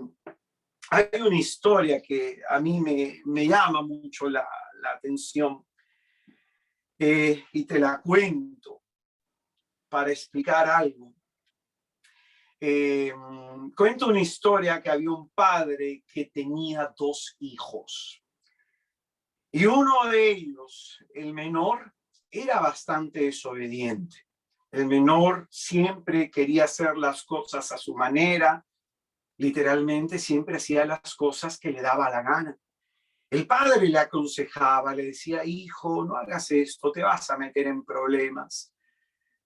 hay una historia que a mí me llama mucho la atención, y te la cuento para explicar algo. Cuento una historia que había un padre que tenía dos hijos y uno de ellos, el menor, era bastante desobediente. El menor siempre quería hacer las cosas a su manera, literalmente siempre hacía las cosas que le daba la gana. El padre le aconsejaba, le decía: hijo, no hagas esto, te vas a meter en problemas.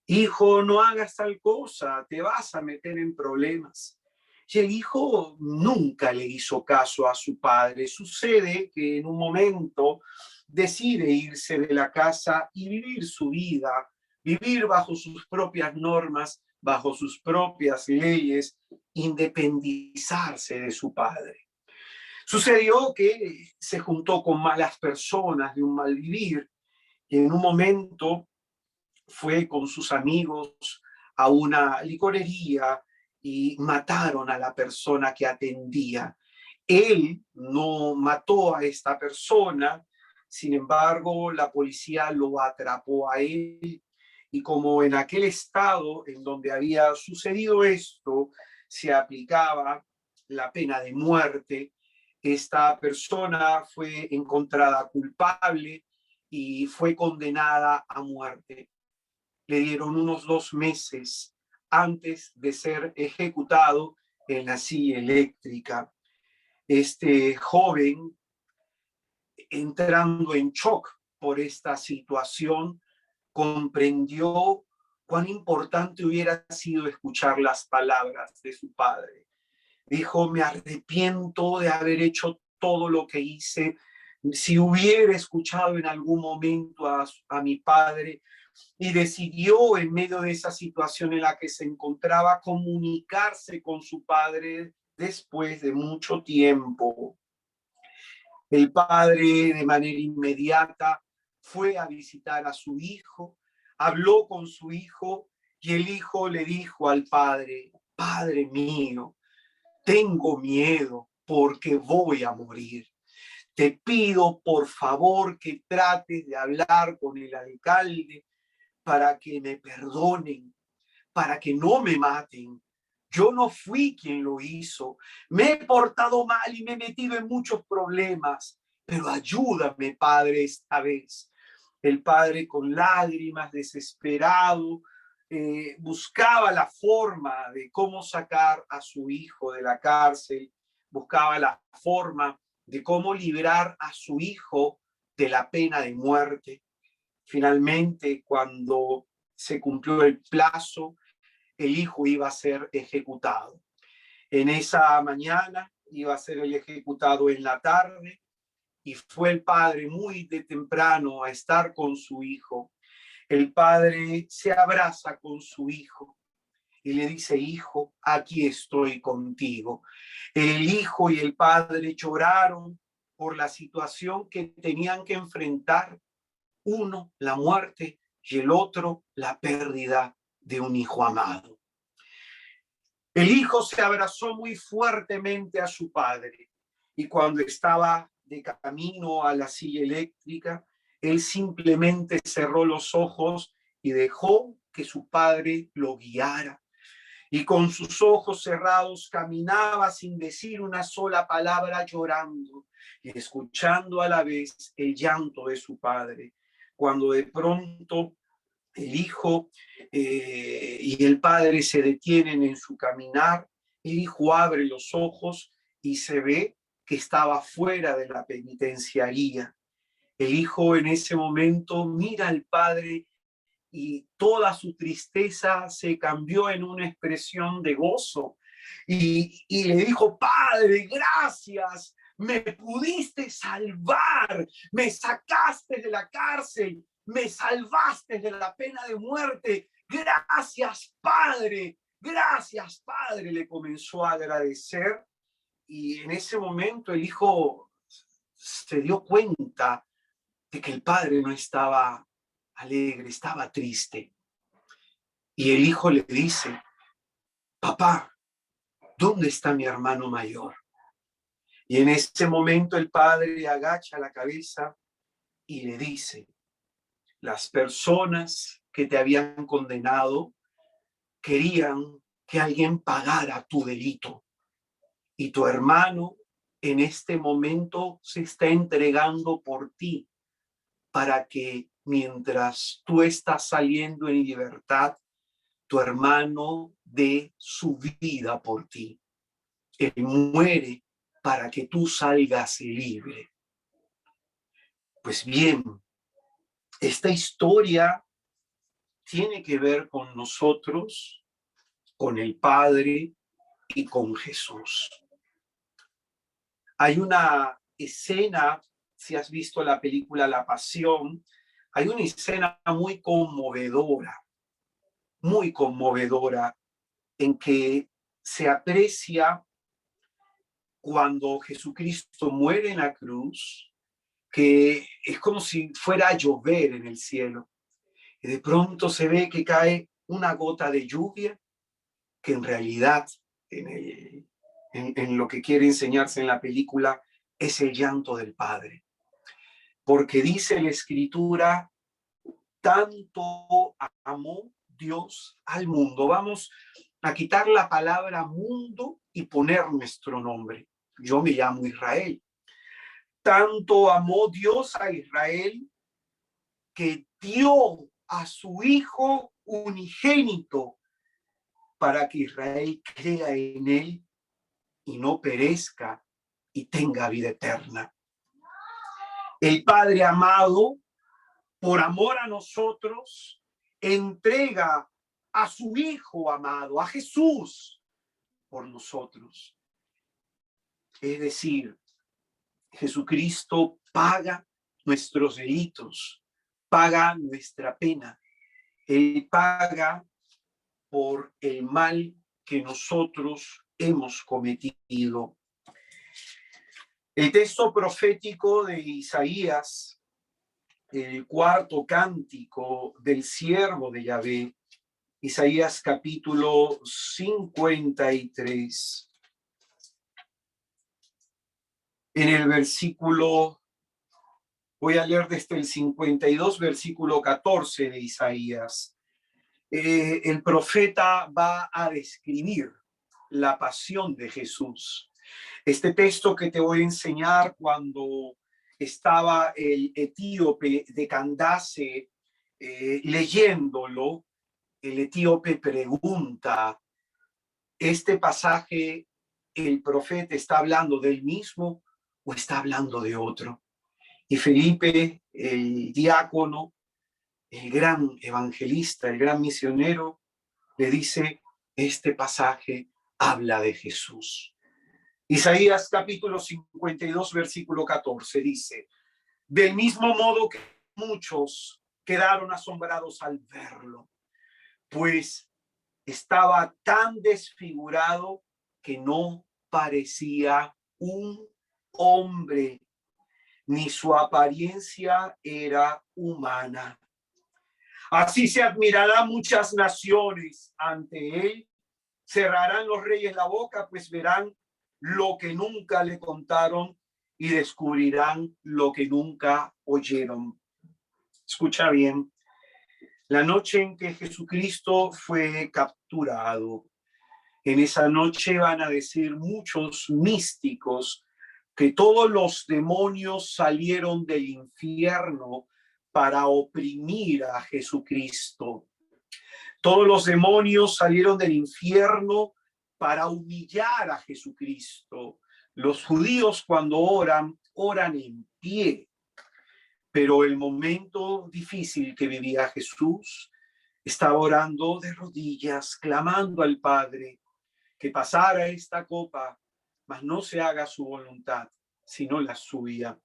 Hijo, no hagas tal cosa, te vas a meter en problemas. Y el hijo nunca le hizo caso a su padre. Sucede que en un momento decide irse de la casa y vivir su vida, vivir bajo sus propias normas, bajo sus propias leyes, independizarse de su padre. Sucedió que se juntó con malas personas de un mal vivir y en un momento fue con sus amigos a una licorería y mataron a la persona que atendía. Él no mató a esta persona, sin embargo, la policía lo atrapó a él y como en aquel estado en donde había sucedido esto se aplicaba la pena de muerte, esta persona fue encontrada culpable y fue condenada a muerte. Le dieron unos 2 meses antes de ser ejecutado en la silla eléctrica. Este joven, entrando en shock por esta situación, comprendió cuán importante hubiera sido escuchar las palabras de su padre. Dijo: me arrepiento de haber hecho todo lo que hice. Si hubiera escuchado en algún momento a mi padre, y decidió en medio de esa situación en la que se encontraba comunicarse con su padre después de mucho tiempo. El padre de manera inmediata fue a visitar a su hijo, habló con su hijo y el hijo le dijo al padre: padre mío, tengo miedo porque voy a morir. Te pido por favor que trates de hablar con el alcalde para que me perdonen, para que no me maten. Yo no fui quien lo hizo. Me he portado mal y me he metido en muchos problemas, pero ayúdame, Padre, esta vez. El padre, con lágrimas, desesperado, buscaba la forma de cómo sacar a su hijo de la cárcel, buscaba la forma de cómo liberar a su hijo de la pena de muerte. Finalmente, cuando se cumplió el plazo, el hijo iba a ser ejecutado. En esa mañana iba a ser el ejecutado en la tarde y fue el padre muy de temprano a estar con su hijo. El padre se abraza con su hijo y le dice: hijo, aquí estoy contigo. El hijo y el padre lloraron por la situación que tenían que enfrentar. Uno, la muerte, y el otro, la pérdida de un hijo amado. El hijo se abrazó muy fuertemente a su padre y cuando estaba de camino a la silla eléctrica, él simplemente cerró los ojos y dejó que su padre lo guiara. Y con sus ojos cerrados caminaba sin decir una sola palabra, llorando y escuchando a la vez el llanto de su padre. Cuando de pronto el hijo y el padre se detienen en su caminar, el hijo abre los ojos y se ve que estaba fuera de la penitenciaría. El hijo en ese momento mira al padre y toda su tristeza se cambió en una expresión de gozo. Y le dijo: padre, gracias, me pudiste salvar, me sacaste de la cárcel, me salvaste de la pena de muerte. Gracias, padre, le comenzó a agradecer. Y en ese momento el hijo se dio cuenta de que el padre no estaba alegre, estaba triste. Y el hijo le dice: papá, ¿dónde está mi hermano mayor? Y en ese momento el padre agacha la cabeza y le dice, las personas que te habían condenado querían que alguien pagara tu delito. Y tu hermano en este momento se está entregando por ti para que mientras tú estás saliendo en libertad, tu hermano dé su vida por ti. Él muere para que tú salgas libre. Pues bien, esta historia tiene que ver con nosotros, con el Padre y con Jesús. Hay una escena, si has visto la película La Pasión, hay una escena muy conmovedora, en que se aprecia cuando Jesucristo muere en la cruz, que es como si fuera a llover en el cielo. Y de pronto se ve que cae una gota de lluvia, que en realidad, en lo que quiere enseñarse en la película, es el llanto del Padre. Porque dice la Escritura, tanto amó Dios al mundo. Vamos a quitar la palabra mundo y poner nuestro nombre. Yo me llamo Israel. Tanto amó Dios a Israel que dio a su Hijo unigénito para que Israel crea en él y no perezca y tenga vida eterna. El Padre amado, por amor a nosotros, entrega a su Hijo amado, a Jesús, por nosotros. Es decir, Jesucristo paga nuestros delitos, paga nuestra pena. Él paga por el mal que nosotros hemos cometido. El texto profético de Isaías, el cuarto cántico del siervo de Yahvé, Isaías capítulo 53. En el versículo, voy a leer desde el 52, versículo 14 de Isaías. El profeta va a describir la pasión de Jesús. Este texto que te voy a enseñar, cuando estaba el etíope de Candace leyéndolo, el etíope pregunta, ¿este pasaje el profeta está hablando del mismo o está hablando de otro? Y Felipe, el diácono, el gran evangelista, el gran misionero, le dice, este pasaje habla de Jesús. Isaías capítulo 52, versículo 14 dice, del mismo modo que muchos quedaron asombrados al verlo, pues estaba tan desfigurado que no parecía un hombre, ni su apariencia era humana. Así se admirarán muchas naciones ante él, cerrarán los reyes la boca, pues verán lo que nunca le contaron y descubrirán lo que nunca oyeron. Escucha bien, la noche en que Jesucristo fue capturado, en esa noche van a decir muchos místicos que todos los demonios salieron del infierno para oprimir a Jesucristo. Todos los demonios salieron del infierno para humillar a Jesucristo. Los judíos cuando oran, oran en pie. Pero el momento difícil que vivía Jesús, estaba orando de rodillas, clamando al Padre que pasara esta copa, mas no se haga su voluntad, sino la suya.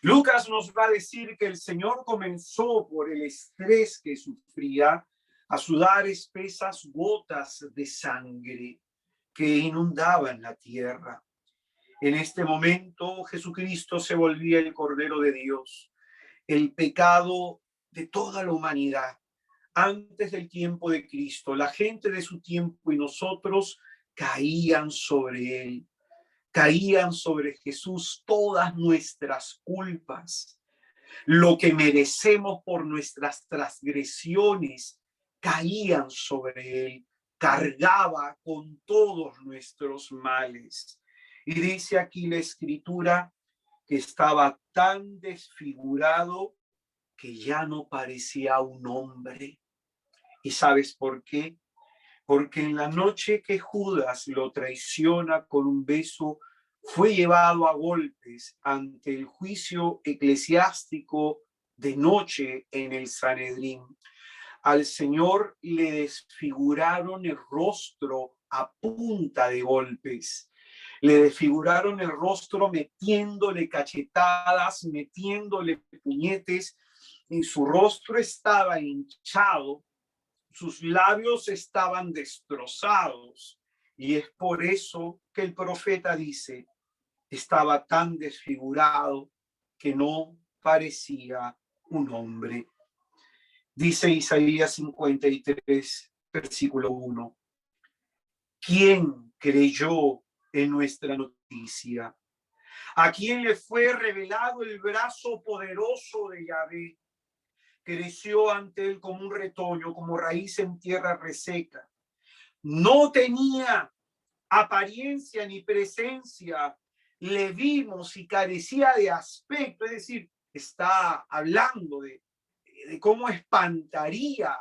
Lucas nos va a decir que el Señor comenzó por el estrés que sufría a sudar espesas gotas de sangre que inundaban la tierra. En este momento Jesucristo se volvía el Cordero de Dios, el pecado de toda la humanidad. Antes del tiempo de Cristo, la gente de su tiempo y nosotros caían sobre él, caían sobre Jesús todas nuestras culpas. Lo que merecemos por nuestras transgresiones caían sobre él, cargaba con todos nuestros males. Y dice aquí la Escritura que estaba tan desfigurado que ya no parecía un hombre. ¿Y sabes por qué? Porque en la noche que Judas lo traiciona con un beso, fue llevado a golpes ante el juicio eclesiástico de noche en el Sanedrín. Al Señor le desfiguraron el rostro a punta de golpes. Le desfiguraron el rostro metiéndole cachetadas, metiéndole puñetes, y su rostro estaba hinchado, sus labios estaban destrozados. Y es por eso que el profeta dice, estaba tan desfigurado que no parecía un hombre. Dice Isaías 53, versículo 1. ¿Quién creyó en nuestra noticia? ¿A quién le fue revelado el brazo poderoso de Yahvé? Creció ante él como un retoño, como raíz en tierra reseca. No tenía apariencia ni presencia. Le vimos y carecía de aspecto. Es decir, está hablando de cómo espantaría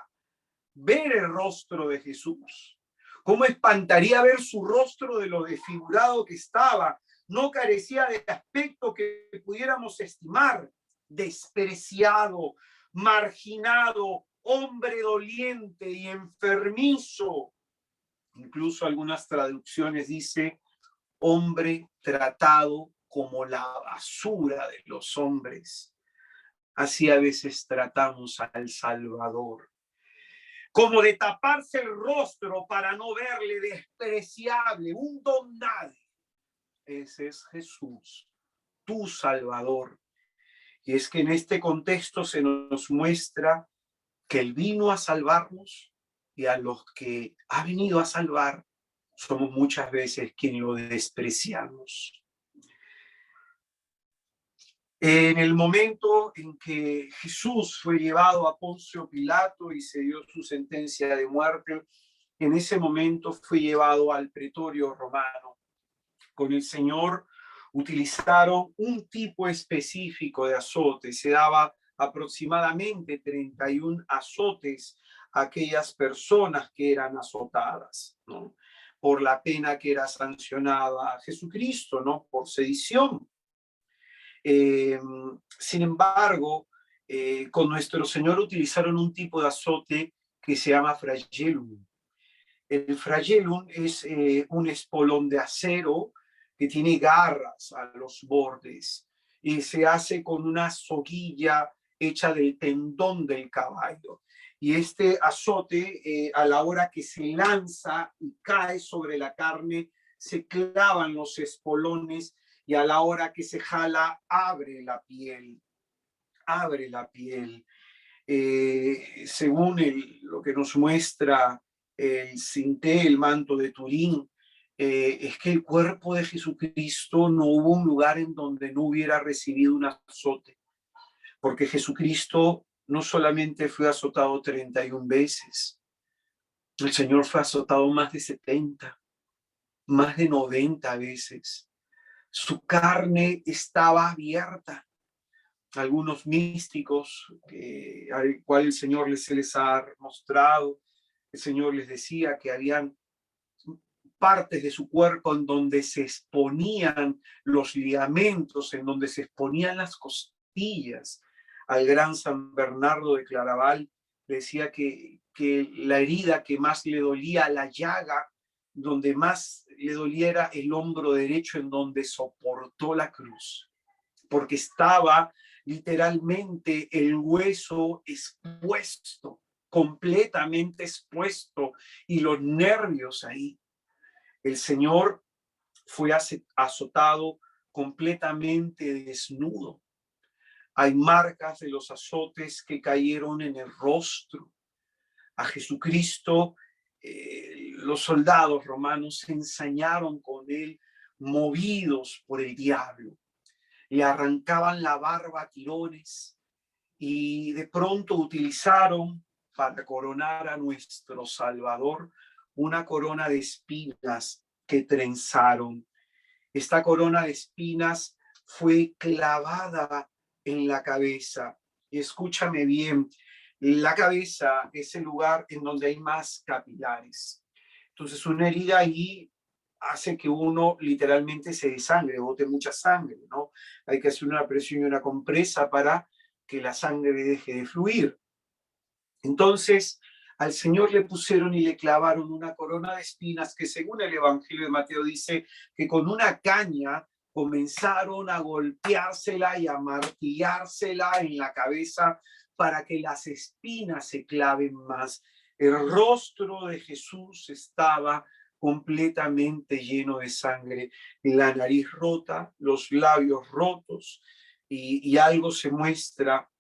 ver el rostro de Jesús. Cómo espantaría ver su rostro de lo desfigurado que estaba. No carecía de aspecto que pudiéramos estimar. Despreciado, marginado, hombre doliente y enfermizo. Incluso algunas traducciones dice hombre tratado como la basura de los hombres. Así a veces tratamos al Salvador, como de taparse el rostro para no verle, despreciable, un don nadie. Ese es Jesús, tu Salvador. Y es que en este contexto se nos muestra que Él vino a salvarnos, y a los que ha venido a salvar somos muchas veces quienes lo despreciamos. En el momento en que Jesús fue llevado a Poncio Pilato y se dio su sentencia de muerte, en ese momento fue llevado al pretorio romano. Con el Señor utilizaron un tipo específico de azote. Se daba aproximadamente 31 azotes a aquellas personas que eran azotadas, ¿no? Por la pena que era sancionada a Jesucristo, ¿no? Por sedición. Sin embargo, con nuestro Señor utilizaron un tipo de azote que se llama flagellum. El flagellum es un espolón de acero que tiene garras a los bordes y se hace con una soguilla hecha del tendón del caballo. Y este azote, a la hora que se lanza y cae sobre la carne, se clavan los espolones, y a la hora que se jala, abre la piel. Abre la piel. Según lo que nos muestra el Sinté, el manto de Turín, es que el cuerpo de Jesucristo no hubo un lugar en donde no hubiera recibido un azote, porque Jesucristo no solamente fue azotado 31 veces, el Señor fue azotado más de 70, más de 90 veces. Su carne estaba abierta. Algunos místicos al cual el Señor se les ha mostrado, el Señor les decía que habían partes de su cuerpo en donde se exponían los ligamentos, en donde se exponían las costillas. Al gran San Bernardo de Claraval decía que la herida que más le dolía, la llaga donde más le doliera, el hombro derecho en donde soportó la cruz, porque estaba literalmente el hueso expuesto, completamente expuesto, y los nervios ahí. El Señor fue azotado completamente desnudo. Hay marcas de los azotes que cayeron en el rostro. A Jesucristo los soldados romanos se ensañaron con él, movidos por el diablo. Le arrancaban la barba a tirones y de pronto utilizaron para coronar a nuestro Salvador una corona de espinas que trenzaron. Esta corona de espinas fue clavada en la cabeza. Y escúchame bien, la cabeza es el lugar en donde hay más capilares. Entonces una herida allí hace que uno literalmente se desangre, bote mucha sangre, ¿no? Hay que hacer una presión y una compresa para que la sangre deje de fluir. Entonces, al Señor le pusieron y le clavaron una corona de espinas que, según el Evangelio de Mateo, dice que con una caña comenzaron a golpeársela y a martillársela en la cabeza para que las espinas se claven más. El rostro de Jesús estaba completamente lleno de sangre, la nariz rota, los labios rotos, y algo se muestra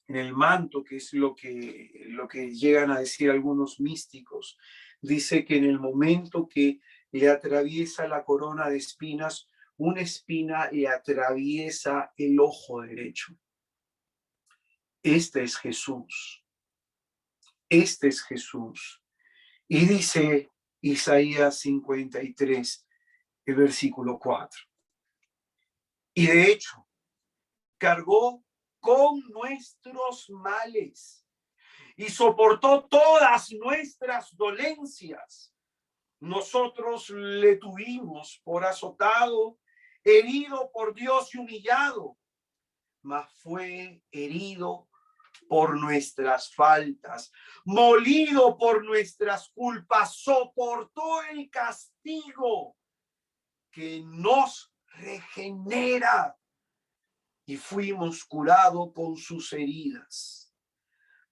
en el manto, que es lo que llegan a decir algunos místicos. Dice que en el momento que le atraviesa la corona de espinas, una espina le atraviesa el ojo derecho. Este es Jesús. Este es Jesús. Y dice Isaías 53, el versículo 4. Y de hecho, cargó con nuestros males y soportó todas nuestras dolencias. Nosotros le tuvimos por azotado, herido por Dios y humillado, mas fue herido por nuestras faltas, molido por nuestras culpas, soportó el castigo que nos regenera y fuimos curados con sus heridas.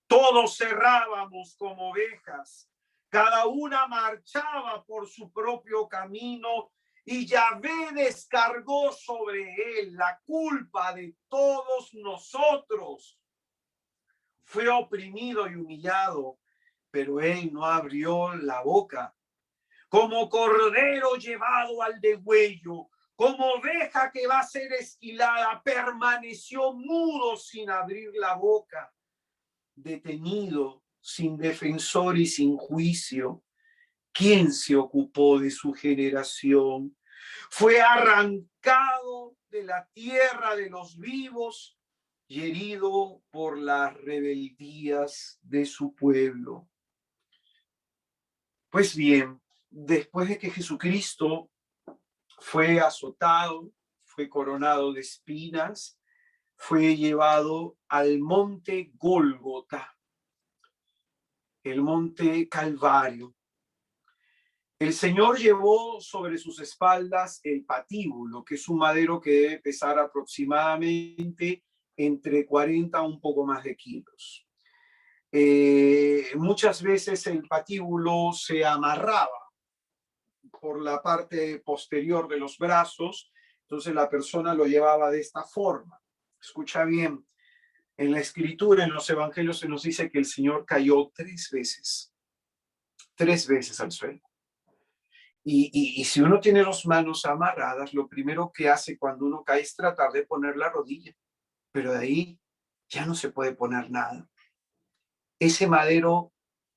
Todos cerrábamos como ovejas, cada una marchaba por su propio camino y Yahvé descargó sobre él la culpa de todos nosotros. Fue oprimido y humillado, pero él no abrió la boca. Como cordero llevado al degüello, como oveja que va a ser esquilada, permaneció mudo sin abrir la boca, detenido, sin defensor y sin juicio. ¿Quién se ocupó de su generación? Fue arrancado de la tierra de los vivos y herido por las rebeldías de su pueblo. Pues bien, después de que Jesucristo fue azotado, fue coronado de espinas, fue llevado al monte Gólgota, el monte Calvario. El Señor llevó sobre sus espaldas el patíbulo, que es un madero que debe pesar aproximadamente entre 40 a un poco más de kilos. Muchas veces el patíbulo se amarraba por la parte posterior de los brazos, entonces la persona lo llevaba de esta forma. Escucha bien, en la escritura, en los evangelios se nos dice que el Señor cayó 3 veces al suelo. Y si uno tiene las manos amarradas, lo primero que hace cuando uno cae es tratar de poner la rodilla, pero de ahí ya no se puede poner nada. Ese madero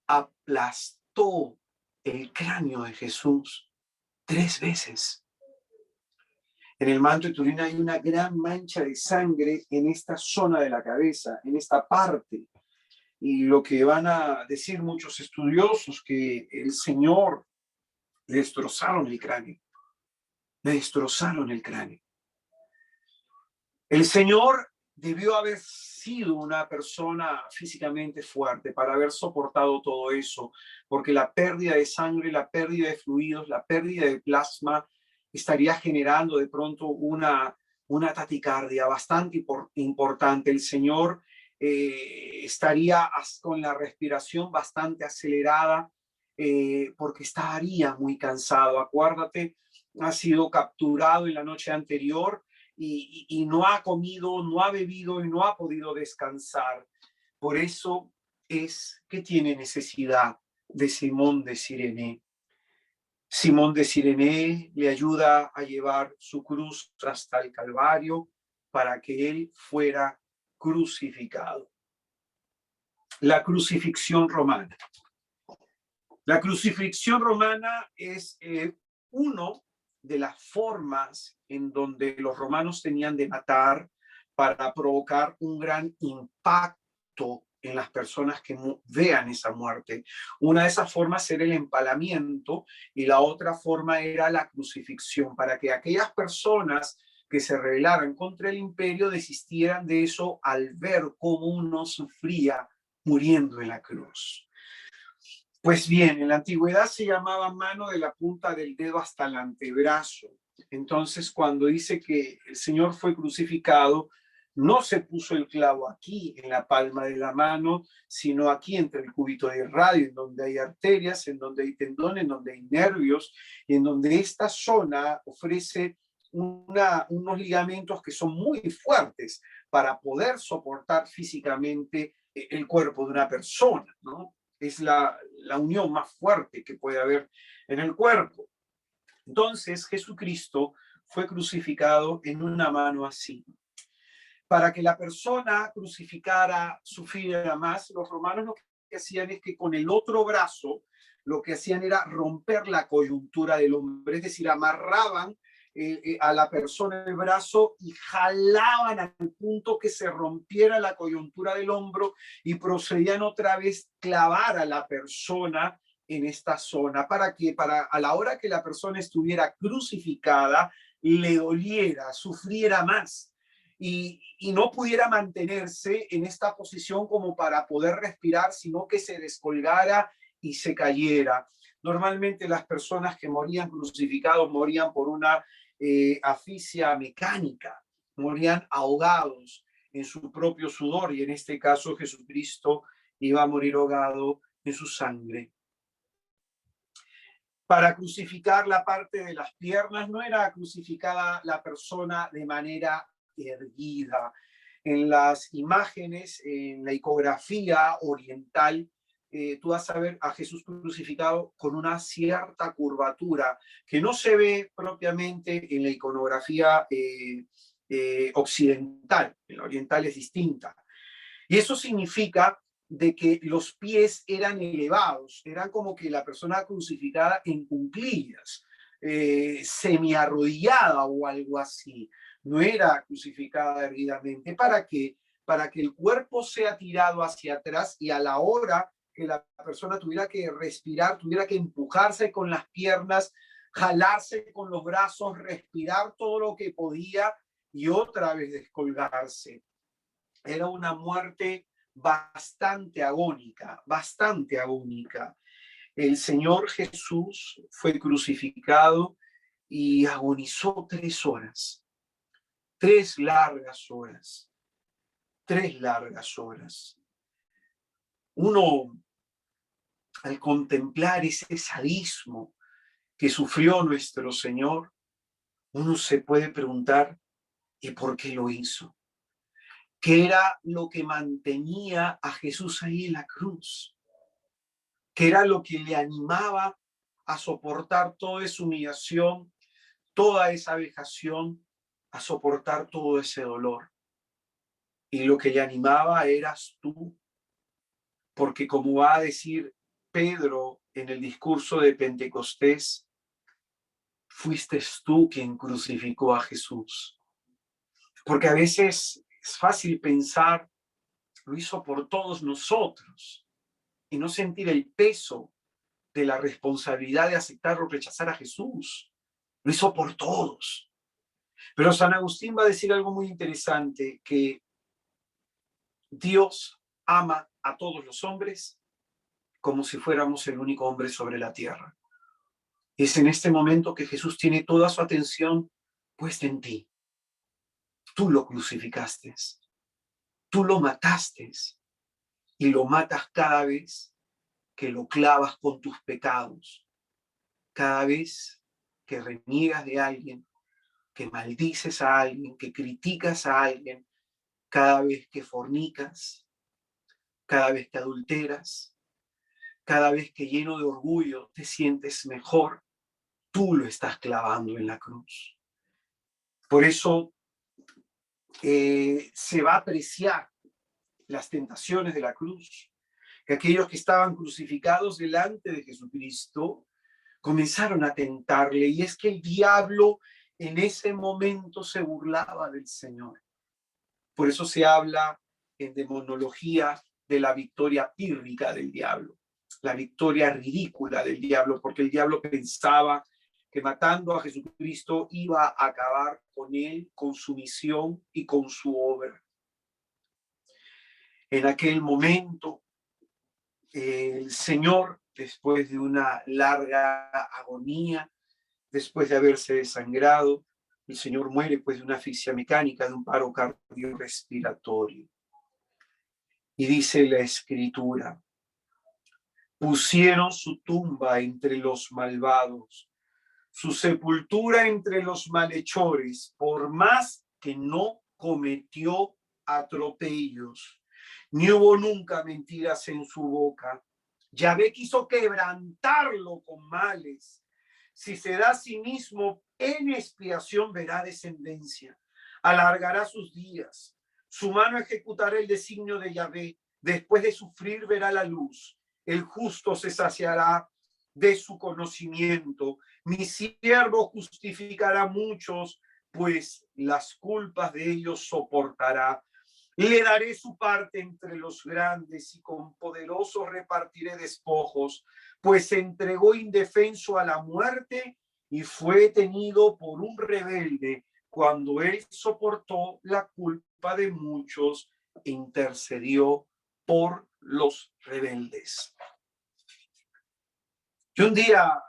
aplastó el cráneo de Jesús 3 veces. En el manto de Turín hay una gran mancha de sangre en esta zona de la cabeza, en esta parte. Y lo que van a decir muchos estudiosos, que el Señor le destrozaron el cráneo. Le destrozaron el cráneo. El Señor debió haber sido una persona físicamente fuerte para haber soportado todo eso, porque la pérdida de sangre, la pérdida de fluidos, la pérdida de plasma estaría generando de pronto una taticardia bastante importante. El Señor estaría con la respiración bastante acelerada porque estaría muy cansado. Acuérdate, ha sido capturado en la noche anterior y no ha comido, no ha bebido y no ha podido descansar. Por eso es que tiene necesidad de Simón de Cirene. Simón de Cirene le ayuda a llevar su cruz hasta el Calvario para que él fuera crucificado. La crucifixión romana. La crucifixión romana es uno de las formas en donde los romanos tenían de matar para provocar un gran impacto en las personas que vean esa muerte. Una de esas formas era el empalamiento y la otra forma era la crucifixión, para que aquellas personas que se rebelaran contra el imperio desistieran de eso al ver cómo uno sufría muriendo en la cruz. Pues bien, en la antigüedad se llamaba mano de la punta del dedo hasta el antebrazo. Entonces, cuando dice que el Señor fue crucificado, no se puso el clavo aquí en la palma de la mano, sino aquí entre el cúbito de radio, en donde hay arterias, en donde hay tendones, en donde hay nervios, y en donde esta zona ofrece unos ligamentos que son muy fuertes para poder soportar físicamente el cuerpo de una persona, ¿no? Es la unión más fuerte que puede haber en el cuerpo. Entonces, Jesucristo fue crucificado en una mano así. Para que la persona crucificada sufriera más, los romanos lo que hacían es que con el otro brazo, lo que hacían era romper la coyuntura del hombre, es decir, amarraban a la persona el brazo y jalaban al punto que se rompiera la coyuntura del hombro y procedían otra vez a clavar a la persona en esta zona para que a la hora que la persona estuviera crucificada le doliera, sufriera más y no pudiera mantenerse en esta posición como para poder respirar, sino que se descolgara y se cayera. Normalmente las personas que morían crucificados morían por una asfixia mecánica, morían ahogados en su propio sudor y en este caso Jesucristo iba a morir ahogado en su sangre. Para crucificar la parte de las piernas no era crucificada la persona de manera erguida. En las imágenes, en la icografía oriental, tú vas a ver a Jesús crucificado con una cierta curvatura que no se ve propiamente en la iconografía occidental. En la oriental es distinta. Y eso significa de que los pies eran elevados, eran como que la persona crucificada en cuclillas, semiarrodillada o algo así. No era crucificada erguidamente. ¿Para qué? Para que el cuerpo sea tirado hacia atrás y a la hora que la persona tuviera que respirar, tuviera que empujarse con las piernas, jalarse con los brazos, respirar todo lo que podía y otra vez descolgarse. Era una muerte bastante agónica, bastante agónica. El Señor Jesús fue crucificado y agonizó 3 horas, 3 largas horas, 3 largas horas. Uno, al contemplar ese sadismo que sufrió nuestro Señor, uno se puede preguntar, ¿y por qué lo hizo? ¿Qué era lo que mantenía a Jesús ahí en la cruz? ¿Qué era lo que le animaba a soportar toda esa humillación, toda esa vejación, a soportar todo ese dolor? Y lo que le animaba eras tú, porque como va a decir Pedro en el discurso de Pentecostés, fuiste tú quien crucificó a Jesús. Porque a veces es fácil pensar, lo hizo por todos nosotros, y no sentir el peso de la responsabilidad de aceptar o rechazar a Jesús. Lo hizo por todos. Pero San Agustín va a decir algo muy interesante, que Dios ama a todos los hombres como si fuéramos el único hombre sobre la tierra. Es en este momento que Jesús tiene toda su atención puesta en ti. Tú lo crucificaste, tú lo mataste y lo matas cada vez que lo clavas con tus pecados, cada vez que reniegas de alguien, que maldices a alguien, que criticas a alguien, cada vez que fornicas, cada vez que adulteras, cada vez que lleno de orgullo te sientes mejor, tú lo estás clavando en la cruz. Por eso se va a apreciar las tentaciones de la cruz, que aquellos que estaban crucificados delante de Jesucristo comenzaron a tentarle, y es que el diablo en ese momento se burlaba del Señor. Por eso se habla en demonología de la victoria pírrica del diablo, la victoria ridícula del diablo, porque el diablo pensaba que matando a Jesucristo iba a acabar con él, con su misión y con su obra. En aquel momento, el Señor, después de una larga agonía, después de haberse desangrado, el Señor muere pues de una asfixia mecánica, de un paro cardiorrespiratorio. Y dice la Escritura: pusieron su tumba entre los malvados, su sepultura entre los malhechores, por más que no cometió atropellos, ni hubo nunca mentiras en su boca. Yahvé quiso quebrantarlo con males. Si se da a sí mismo en expiación, verá descendencia, alargará sus días. Su mano ejecutará el designio de Yahvé. Después de sufrir, verá la luz. El justo se saciará de su conocimiento. Mi siervo justificará a muchos, pues las culpas de ellos soportará. Le daré su parte entre los grandes y con poderosos repartiré despojos, pues se entregó indefenso a la muerte y fue tenido por un rebelde cuando él soportó la culpa de muchos e intercedió por los rebeldes. Yo un día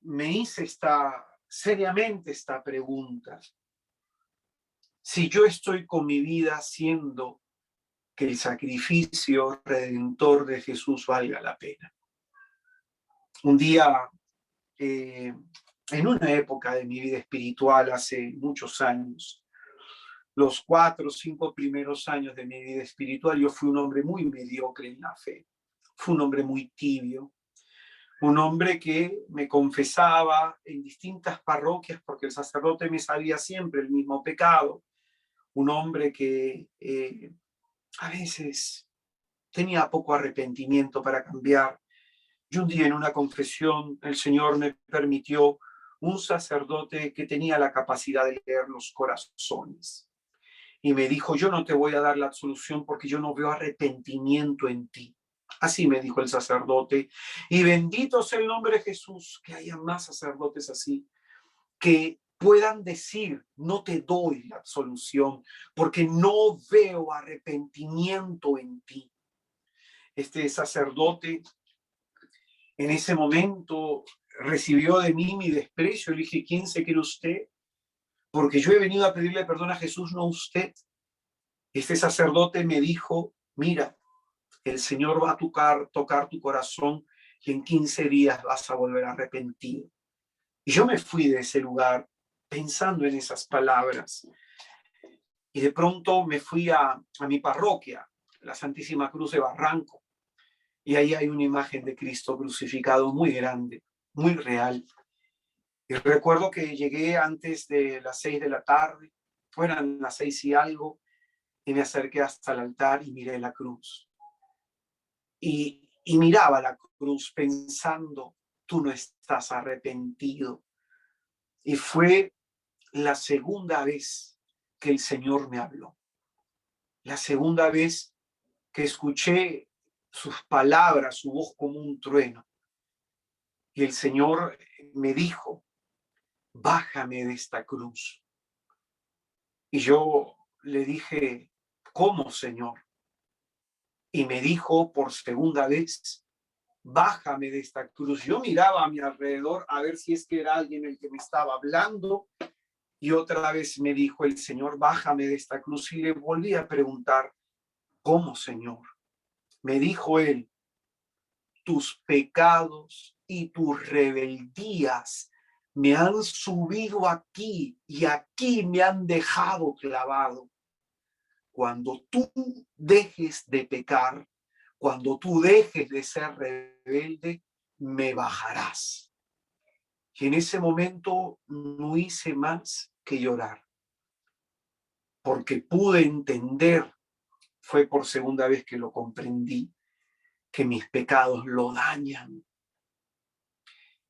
me hice seriamente esta pregunta: si yo estoy con mi vida haciendo que el sacrificio redentor de Jesús valga la pena. Un día, en una época de mi vida espiritual, hace muchos años, los 4 o 5 primeros años de mi vida espiritual, yo fui un hombre muy mediocre en la fe. Fui un hombre muy tibio, un hombre que me confesaba en distintas parroquias porque el sacerdote me sabía siempre el mismo pecado, un hombre que a veces tenía poco arrepentimiento para cambiar. Y un día en una confesión el Señor me permitió un sacerdote que tenía la capacidad de leer los corazones. Y me dijo: yo no te voy a dar la absolución porque yo no veo arrepentimiento en ti. Así me dijo el sacerdote. Y bendito sea el nombre de Jesús, que haya más sacerdotes así, que puedan decir: no te doy la absolución porque no veo arrepentimiento en ti. Este sacerdote en ese momento recibió de mí mi desprecio. Le dije: ¿quién se cree usted? Porque yo he venido a pedirle perdón a Jesús, no a usted. Este sacerdote me dijo: mira, el Señor va a tocar tu corazón y en 15 días vas a volver arrepentido. Y yo me fui de ese lugar pensando en esas palabras. Y de pronto me fui a mi parroquia, la Santísima Cruz de Barranco. Y ahí hay una imagen de Cristo crucificado muy grande, muy real. Y recuerdo que llegué antes de las 6 de la tarde, fueran las 6 y algo, y me acerqué hasta el altar y miré la cruz. Y miraba la cruz pensando: tú no estás arrepentido. Y fue la segunda vez que el Señor me habló. La segunda vez que escuché sus palabras, su voz como un trueno. Y el Señor me dijo: bájame de esta cruz. Y yo le dije: ¿cómo, Señor? Y me dijo por segunda vez: bájame de esta cruz. Yo miraba a mi alrededor a ver si es que era alguien el que me estaba hablando. Y otra vez me dijo el Señor: bájame de esta cruz. Y le volví a preguntar: ¿cómo, Señor? Me dijo él: tus pecados y tus rebeldías me han subido aquí y aquí me han dejado clavado. Cuando tú dejes de pecar, cuando tú dejes de ser rebelde, me bajarás. Y en ese momento no hice más que llorar, porque pude entender, fue por segunda vez que lo comprendí, que mis pecados lo dañan,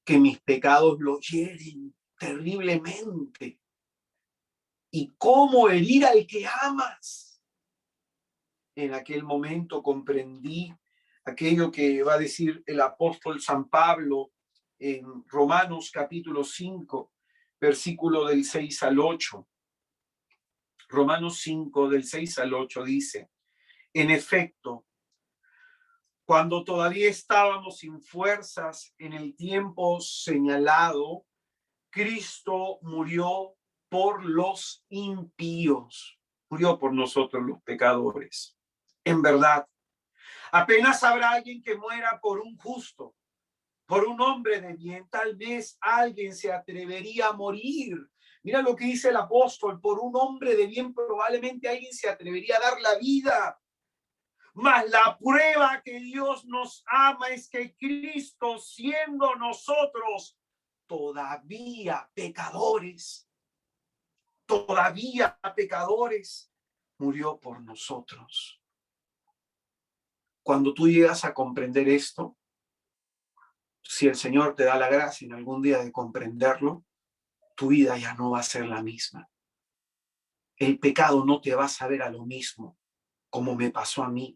que mis pecados lo hieren terriblemente. ¿Y cómo herir al que amas? En aquel momento comprendí aquello que va a decir el apóstol San Pablo en Romanos capítulo 5, versículo del 6 al 8. Romanos 5, del 6 al 8 dice: en efecto, cuando todavía estábamos sin fuerzas en el tiempo señalado, Cristo murió por los impíos, murió por nosotros los pecadores. En verdad, apenas habrá alguien que muera por un justo, por un hombre de bien. Tal vez alguien se atrevería a morir. Mira lo que dice el apóstol: por un hombre de bien probablemente alguien se atrevería a dar la vida. Mas la prueba que Dios nos ama es que Cristo, siendo nosotros todavía pecadores, murió por nosotros. Cuando tú llegas a comprender esto, si el Señor te da la gracia en algún día de comprenderlo, tu vida ya no va a ser la misma. El pecado no te va a saber a lo mismo, como me pasó a mí.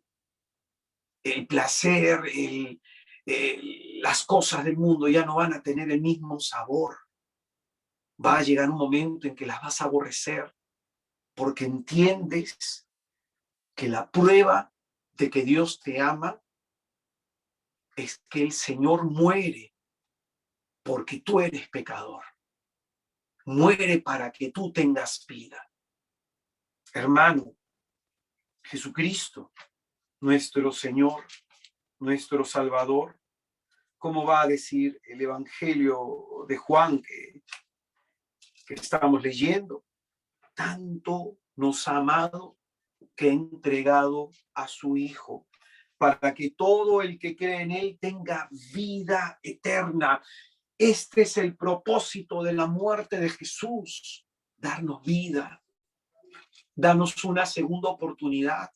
El placer, las cosas del mundo ya no van a tener el mismo sabor. Va a llegar un momento en que las vas a aborrecer, porque entiendes que la prueba de que Dios te ama es que el Señor muere porque tú eres pecador. Muere para que tú tengas vida. Hermano, Jesucristo, nuestro Señor, nuestro Salvador, ¿cómo va a decir el Evangelio de Juan que estamos leyendo? Tanto nos ha amado que ha entregado a su Hijo, para que todo el que cree en él tenga vida eterna. Este es el propósito de la muerte de Jesús: darnos vida, darnos una segunda oportunidad.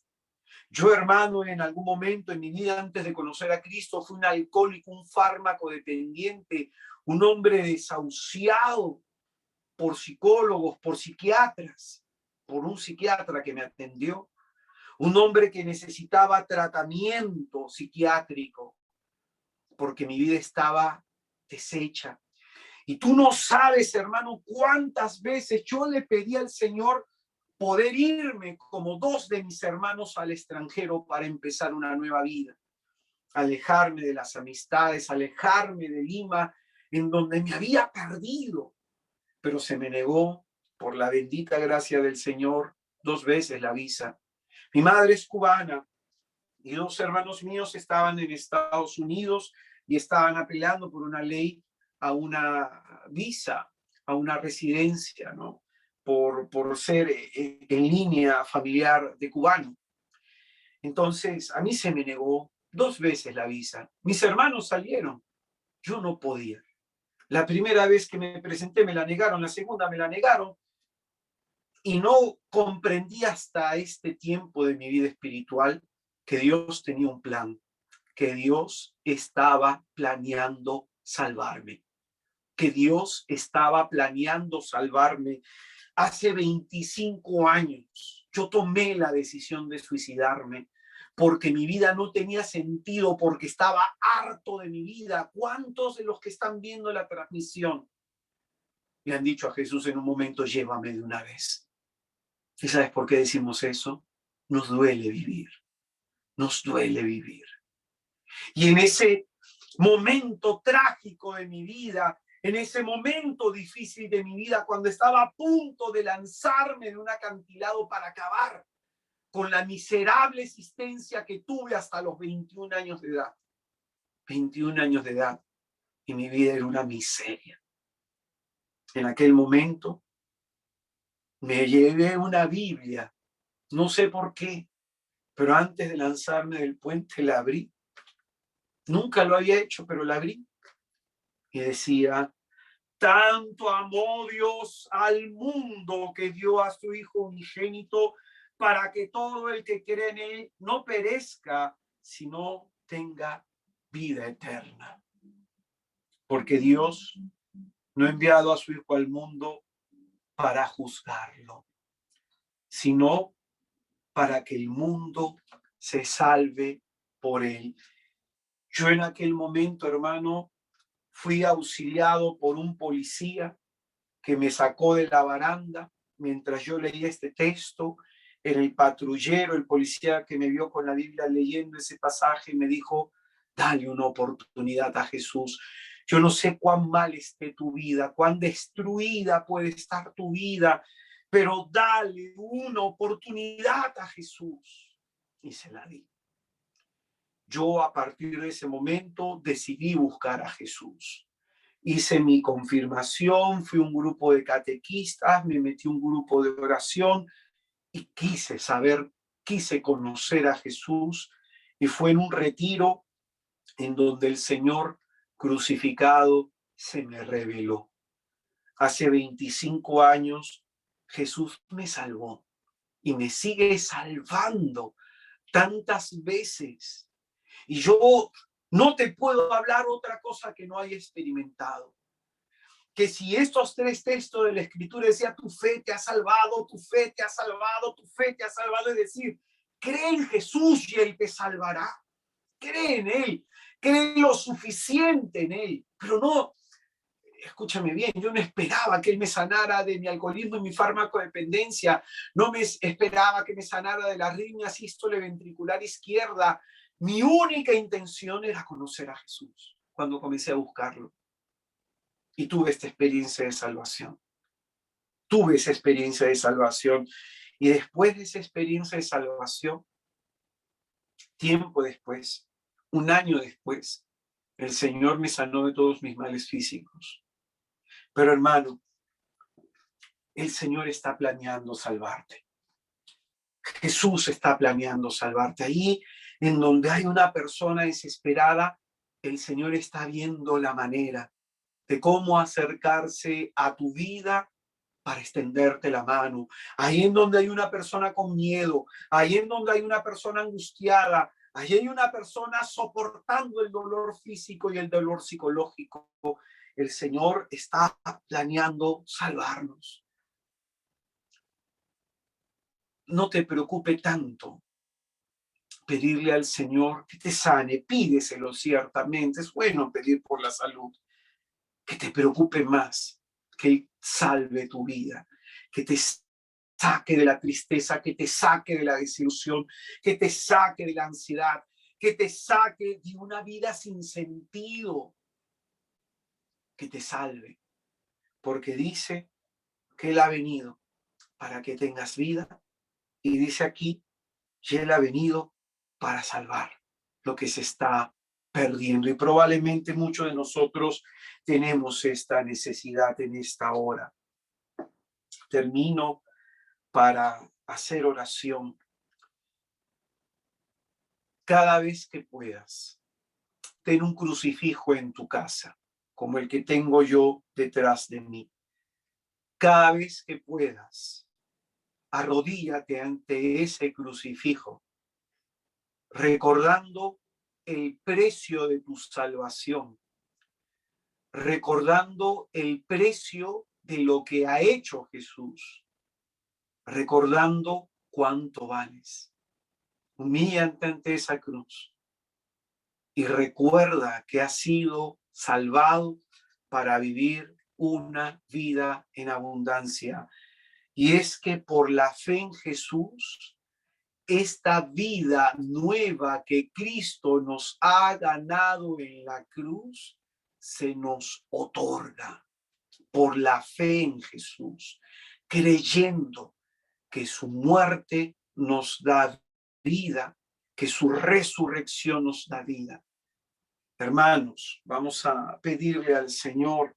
Yo, hermano, en algún momento en mi vida, antes de conocer a Cristo, fui un alcohólico, un fármaco dependiente, un hombre desahuciado por psicólogos, por psiquiatras, por un psiquiatra que me atendió, un hombre que necesitaba tratamiento psiquiátrico, porque mi vida estaba deshecha. Y tú no sabes, hermano, cuántas veces yo le pedí al Señor poder irme como dos de mis hermanos al extranjero para empezar una nueva vida, alejarme de las amistades, alejarme de Lima, en donde me había perdido, pero se me negó, por la bendita gracia del Señor, 2 veces la visa. Mi madre es cubana y 2 hermanos míos estaban en Estados Unidos y estaban apelando por una ley a una visa, a una residencia, ¿no? Por ser en línea familiar de cubano. Entonces, a mí se me negó 2 veces la visa. Mis hermanos salieron, yo no podía. La primera vez que me presenté me la negaron, la segunda me la negaron, y no comprendí hasta este tiempo de mi vida espiritual que Dios tenía un plan, que Dios estaba planeando salvarme, que Dios estaba planeando salvarme. Hace 25 años yo tomé la decisión de suicidarme porque mi vida no tenía sentido, porque estaba harto de mi vida. ¿Cuántos de los que están viendo la transmisión le han dicho a Jesús en un momento: llévame de una vez? ¿Y sabes por qué decimos eso? Nos duele vivir, nos duele vivir. Y en ese momento trágico de mi vida, en ese momento difícil de mi vida, cuando estaba a punto de lanzarme de un acantilado para acabar con la miserable existencia que tuve hasta los 21 años de edad. 21 años de edad, y mi vida era una miseria. En aquel momento me llevé una Biblia, no sé por qué, Pero antes de lanzarme del puente la abrí. Nunca lo había hecho, pero la abrí. Y decía: tanto amó Dios al mundo que dio a su Hijo unigénito para que todo el que cree en él no perezca, sino tenga vida eterna. Porque Dios no ha enviado a su Hijo al mundo para juzgarlo, sino para que el mundo se salve por él. Yo en aquel momento, hermano, fui auxiliado por un policía que me sacó de la baranda mientras yo leía este texto. En el patrullero, el policía que me vio con la Biblia leyendo ese pasaje me dijo: dale una oportunidad a Jesús. Yo no sé cuán mal esté tu vida, cuán destruida puede estar tu vida, pero dale una oportunidad a Jesús. Y se la di. Yo a partir de ese momento decidí buscar a Jesús. Hice mi confirmación, fui a un grupo de catequistas, me metí a un grupo de oración y quise saber, quise conocer a Jesús. Y fue en un retiro en donde el Señor crucificado se me reveló. Hace 25 años Jesús me salvó y me sigue salvando tantas veces. Y yo no te puedo hablar otra cosa que no haya experimentado. Que si estos 3 textos de la Escritura decía: tu fe te ha salvado, tu fe te ha salvado, tu fe te ha salvado, es decir, cree en Jesús y Él te salvará. Cree en Él, cree lo suficiente en Él. Pero no, escúchame bien, yo no esperaba que Él me sanara de mi alcoholismo y mi farmacodependencia, no me esperaba que me sanara de la arritmia sístole ventricular izquierda. Mi única intención era conocer a Jesús cuando comencé a buscarlo. Y tuve esta experiencia de salvación. Tuve esa experiencia de salvación. Y después de esa experiencia de salvación, tiempo después, un año después, el Señor me sanó de todos mis males físicos. Pero hermano, el Señor está planeando salvarte. Jesús está planeando salvarte. Ahí en donde hay una persona desesperada, el Señor está viendo la manera de cómo acercarse a tu vida para extenderte la mano. Ahí en donde hay una persona con miedo, ahí en donde hay una persona angustiada, ahí hay una persona soportando el dolor físico y el dolor psicológico. El Señor está planeando salvarnos. No te preocupe tanto pedirle al Señor que te sane, pídeselo ciertamente, es bueno pedir por la salud, que te preocupe más, que Él salve tu vida, que te saque de la tristeza, que te saque de la desilusión, que te saque de la ansiedad, que te saque de una vida sin sentido, que te salve, porque dice que Él ha venido para que tengas vida y dice aquí que Él ha venido para salvar lo que se está perdiendo y probablemente muchos de nosotros tenemos esta necesidad en esta hora. Termino para hacer oración. Cada vez que puedas, ten un crucifijo en tu casa, como el que tengo yo detrás de mí. Cada vez que puedas, arrodíllate ante ese crucifijo, recordando el precio de tu salvación, recordando el precio de lo que ha hecho Jesús, recordando cuánto vales. Humíllate ante esa cruz y recuerda que has sido salvado para vivir una vida en abundancia. Y es que por la fe en Jesús, esta vida nueva que Cristo nos ha ganado en la cruz, se nos otorga por la fe en Jesús, creyendo que su muerte nos da vida, que su resurrección nos da vida. Hermanos, vamos a pedirle al Señor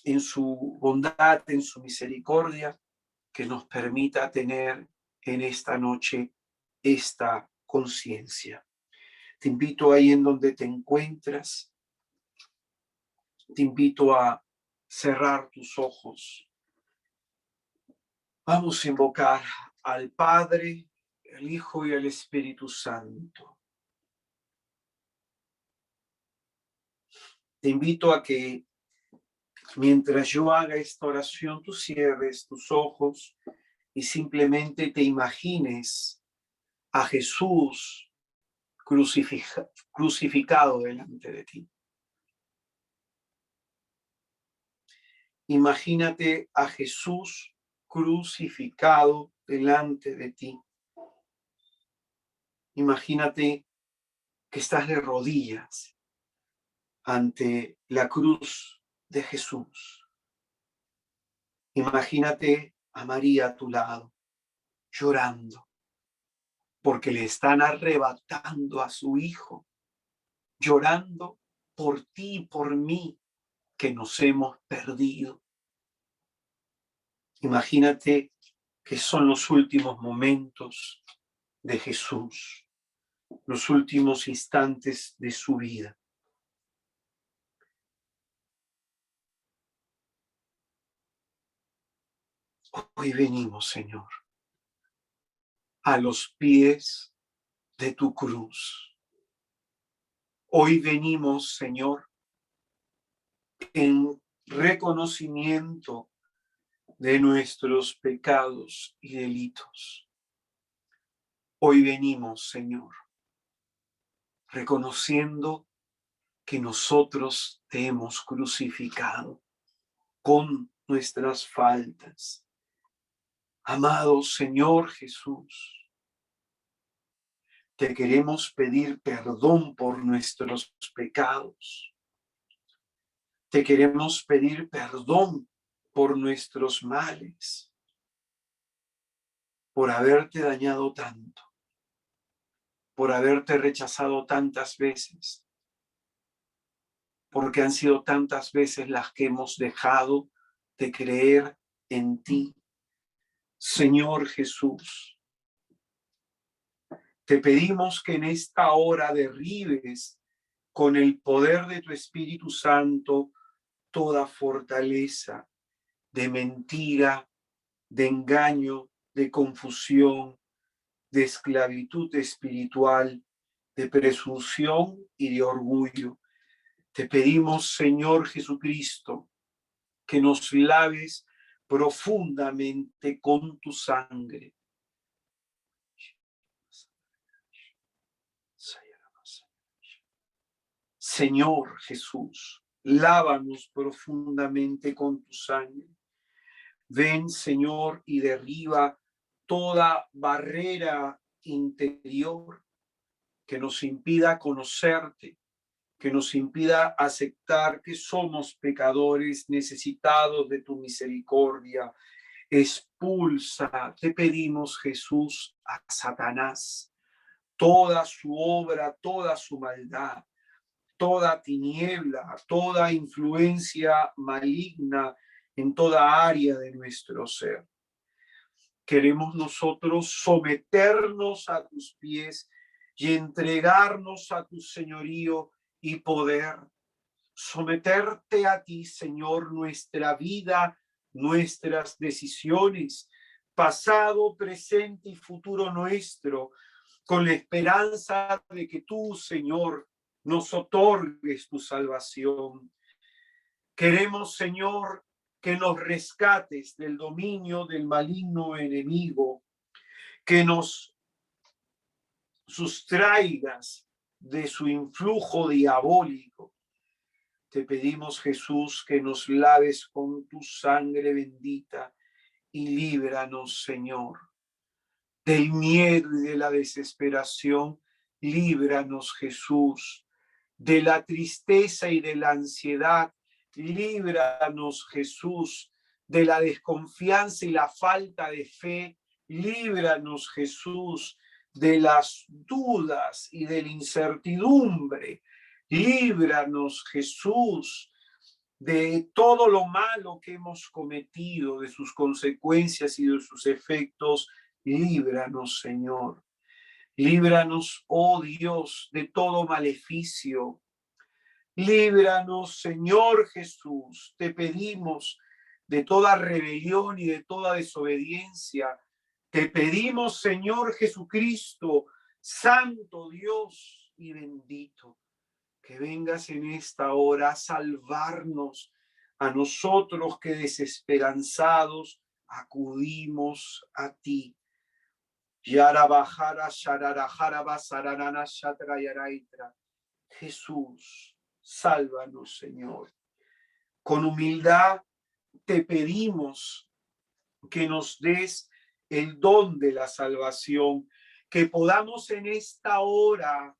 en su bondad, en su misericordia, que nos permita tener en esta noche esta conciencia. Te invito ahí en donde te encuentras, te invito a cerrar tus ojos. Vamos a invocar al Padre, el Hijo y el Espíritu Santo. Te invito a que mientras yo haga esta oración, tú cierres tus ojos y simplemente te imagines a Jesús crucificado delante de ti. Imagínate a Jesús crucificado delante de ti. Imagínate que estás de rodillas ante la cruz de Jesús. Imagínate a María a tu lado, llorando, porque le están arrebatando a su hijo, llorando por ti y por mí, que nos hemos perdido. Imagínate que son los últimos momentos de Jesús, los últimos instantes de su vida. Hoy venimos, Señor, a los pies de tu cruz. Hoy venimos, Señor, en reconocimiento de nuestros pecados y delitos. Hoy venimos, Señor, reconociendo que nosotros te hemos crucificado con nuestras faltas. Amado Señor Jesús, te queremos pedir perdón por nuestros pecados. Te queremos pedir perdón por nuestros males, por haberte dañado tanto, por haberte rechazado tantas veces, porque han sido tantas veces las que hemos dejado de creer en ti. Señor Jesús, te pedimos que en esta hora derribes con el poder de tu Espíritu Santo toda fortaleza de mentira, de engaño, de confusión, de esclavitud espiritual, de presunción y de orgullo. Te pedimos, Señor Jesucristo, que nos laves profundamente con tu sangre. Señor Jesús, lávanos profundamente con tu sangre. Ven, Señor, y derriba toda barrera interior que nos impida conocerte, que nos impida aceptar que somos pecadores necesitados de tu misericordia. Expulsa, te pedimos, Jesús, a Satanás, toda su obra, toda su maldad, toda tiniebla, toda influencia maligna en toda área de nuestro ser. Queremos nosotros someternos a tus pies y entregarnos a tu señorío y poder. Someterte a ti, Señor, nuestra vida, nuestras decisiones, pasado, presente y futuro nuestro, con la esperanza de que tú, Señor, nos otorgues tu salvación. Queremos, Señor, que nos rescates del dominio del maligno enemigo, que nos sustraigas de su influjo diabólico. Te pedimos, Jesús, que nos laves con tu sangre bendita y líbranos, Señor, del miedo y de la desesperación. Líbranos, Jesús, de la tristeza y de la ansiedad. Líbranos, Jesús, de la desconfianza y la falta de fe. Líbranos, Jesús, de las dudas y de la incertidumbre. Líbranos, Jesús, de todo lo malo que hemos cometido, de sus consecuencias y de sus efectos. Líbranos, Señor. Líbranos, oh Dios, de todo maleficio. Líbranos, Señor Jesús. Te pedimos de toda rebelión y de toda desobediencia. Te pedimos, Señor Jesucristo, Santo Dios y bendito, que vengas en esta hora a salvarnos a nosotros que desesperanzados acudimos a ti. Jesús, sálvanos, Señor. Con humildad te pedimos que nos des el don de la salvación, que podamos en esta hora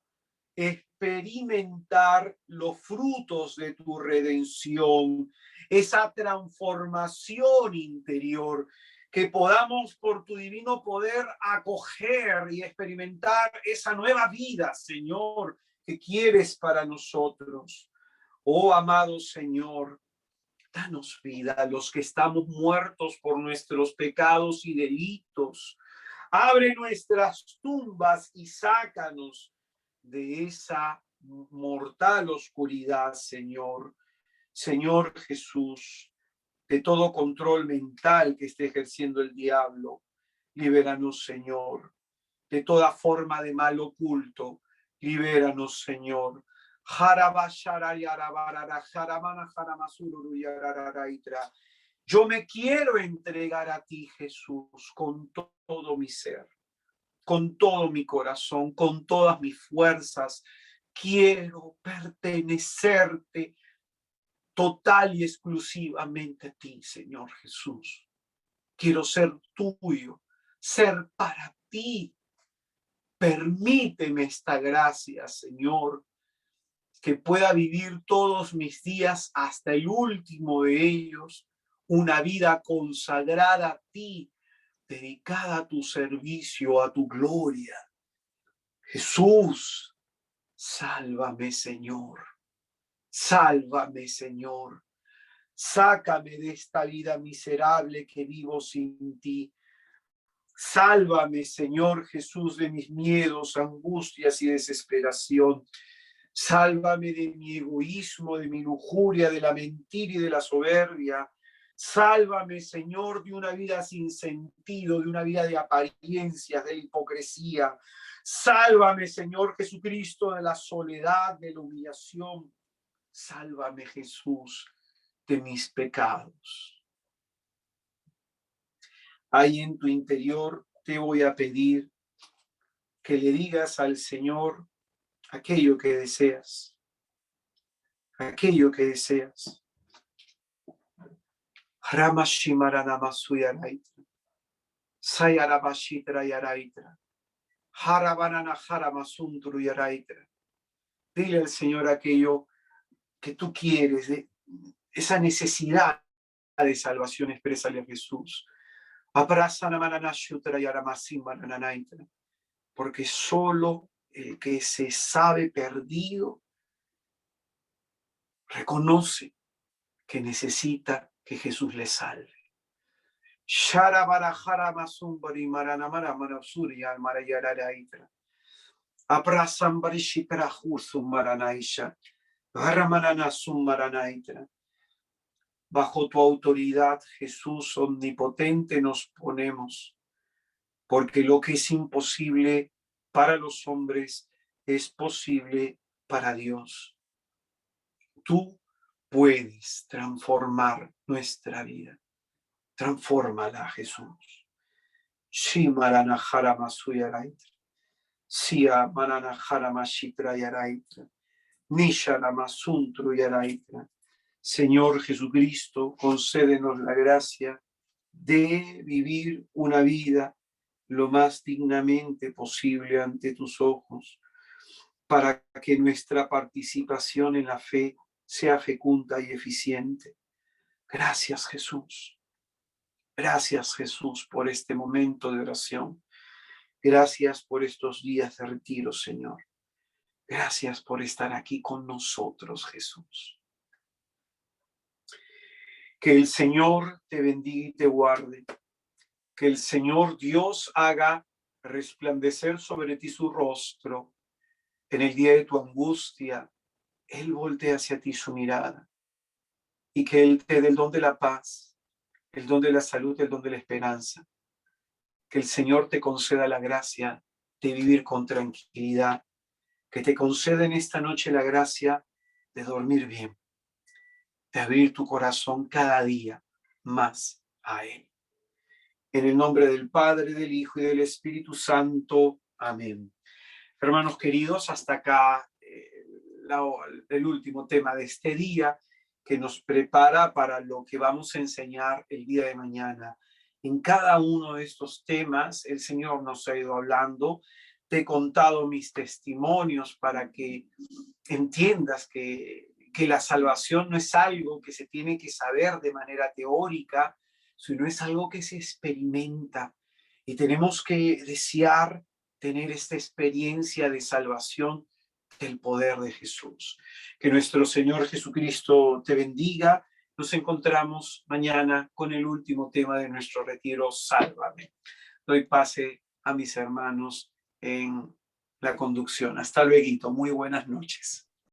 experimentar los frutos de tu redención, esa transformación interior, que podamos por tu divino poder acoger y experimentar esa nueva vida, Señor, que quieres para nosotros. Oh, amado Señor, danos vida a los que estamos muertos por nuestros pecados y delitos. Abre nuestras tumbas y sácanos de esa mortal oscuridad, Señor. Señor Jesús, de todo control mental que esté ejerciendo el diablo, libéranos, Señor. De toda forma de mal oculto, libéranos, Señor. Yo me quiero entregar a ti, Jesús, con todo mi ser, con todo mi corazón, con todas mis fuerzas. Quiero pertenecerte total y exclusivamente a ti, Señor Jesús. Quiero ser tuyo, ser para ti. Permíteme esta gracia, Señor, que pueda vivir todos mis días hasta el último de ellos, una vida consagrada a ti, dedicada a tu servicio, a tu gloria. Jesús, sálvame, Señor. Sálvame, Señor. Sácame de esta vida miserable que vivo sin ti. Sálvame, Señor Jesús, de mis miedos, angustias y desesperación. Sálvame de mi egoísmo, de mi lujuria, de la mentira y de la soberbia. Sálvame, Señor, de una vida sin sentido, de una vida de apariencias, de hipocresía. Sálvame, Señor Jesucristo, de la soledad, de la humillación. Sálvame, Jesús, de mis pecados. Ahí en tu interior te voy a pedir que le digas al Señor aquello que deseas. Aquello que deseas. Ramashimaranamasuyanaytra. Sayarabashitra yaraitra. Harabanana haramasuntru yaraitra. Dile al Señor aquello que tú quieres, esa necesidad de salvación, exprésale a Jesús. Porque solo el que se sabe perdido reconoce que necesita que Jesús le salve. Bajo tu autoridad, Jesús omnipotente, nos ponemos, porque lo que es imposible para los hombres es posible para Dios. Tú puedes transformar nuestra vida. Transfórmala, Jesús. Shimaranajara masuyaraitra. Sia maranajara mashitra yaraitra. Nishara masuntru yaraitra. Señor Jesucristo, concédenos la gracia de vivir una vida lo más dignamente posible ante tus ojos, para que nuestra participación en la fe sea fecunda y eficiente. Gracias, Jesús. Gracias, Jesús, por este momento de oración. Gracias por estos días de retiro, Señor. Gracias por estar aquí con nosotros, Jesús. Que el Señor te bendiga y te guarde. Que el Señor Dios haga resplandecer sobre ti su rostro en el día de tu angustia. Él voltea hacia ti su mirada y que Él te dé el don de la paz, el don de la salud, el don de la esperanza. Que el Señor te conceda la gracia de vivir con tranquilidad, que te conceda en esta noche la gracia de dormir bien, de abrir tu corazón cada día más a Él. En el nombre del Padre, del Hijo y del Espíritu Santo. Amén. Hermanos queridos, hasta acá el último tema de este día que nos prepara para lo que vamos a enseñar el día de mañana. En cada uno de estos temas el Señor nos ha ido hablando. Te he contado mis testimonios para que entiendas que la salvación no es algo que se tiene que saber de manera teórica, sino es algo que se experimenta. Y tenemos que desear tener esta experiencia de salvación del poder de Jesús. Que nuestro Señor Jesucristo te bendiga. Nos encontramos mañana con el último tema de nuestro retiro, Sálvame. Doy pase a mis hermanos en la conducción. Hasta luego. Muy buenas noches.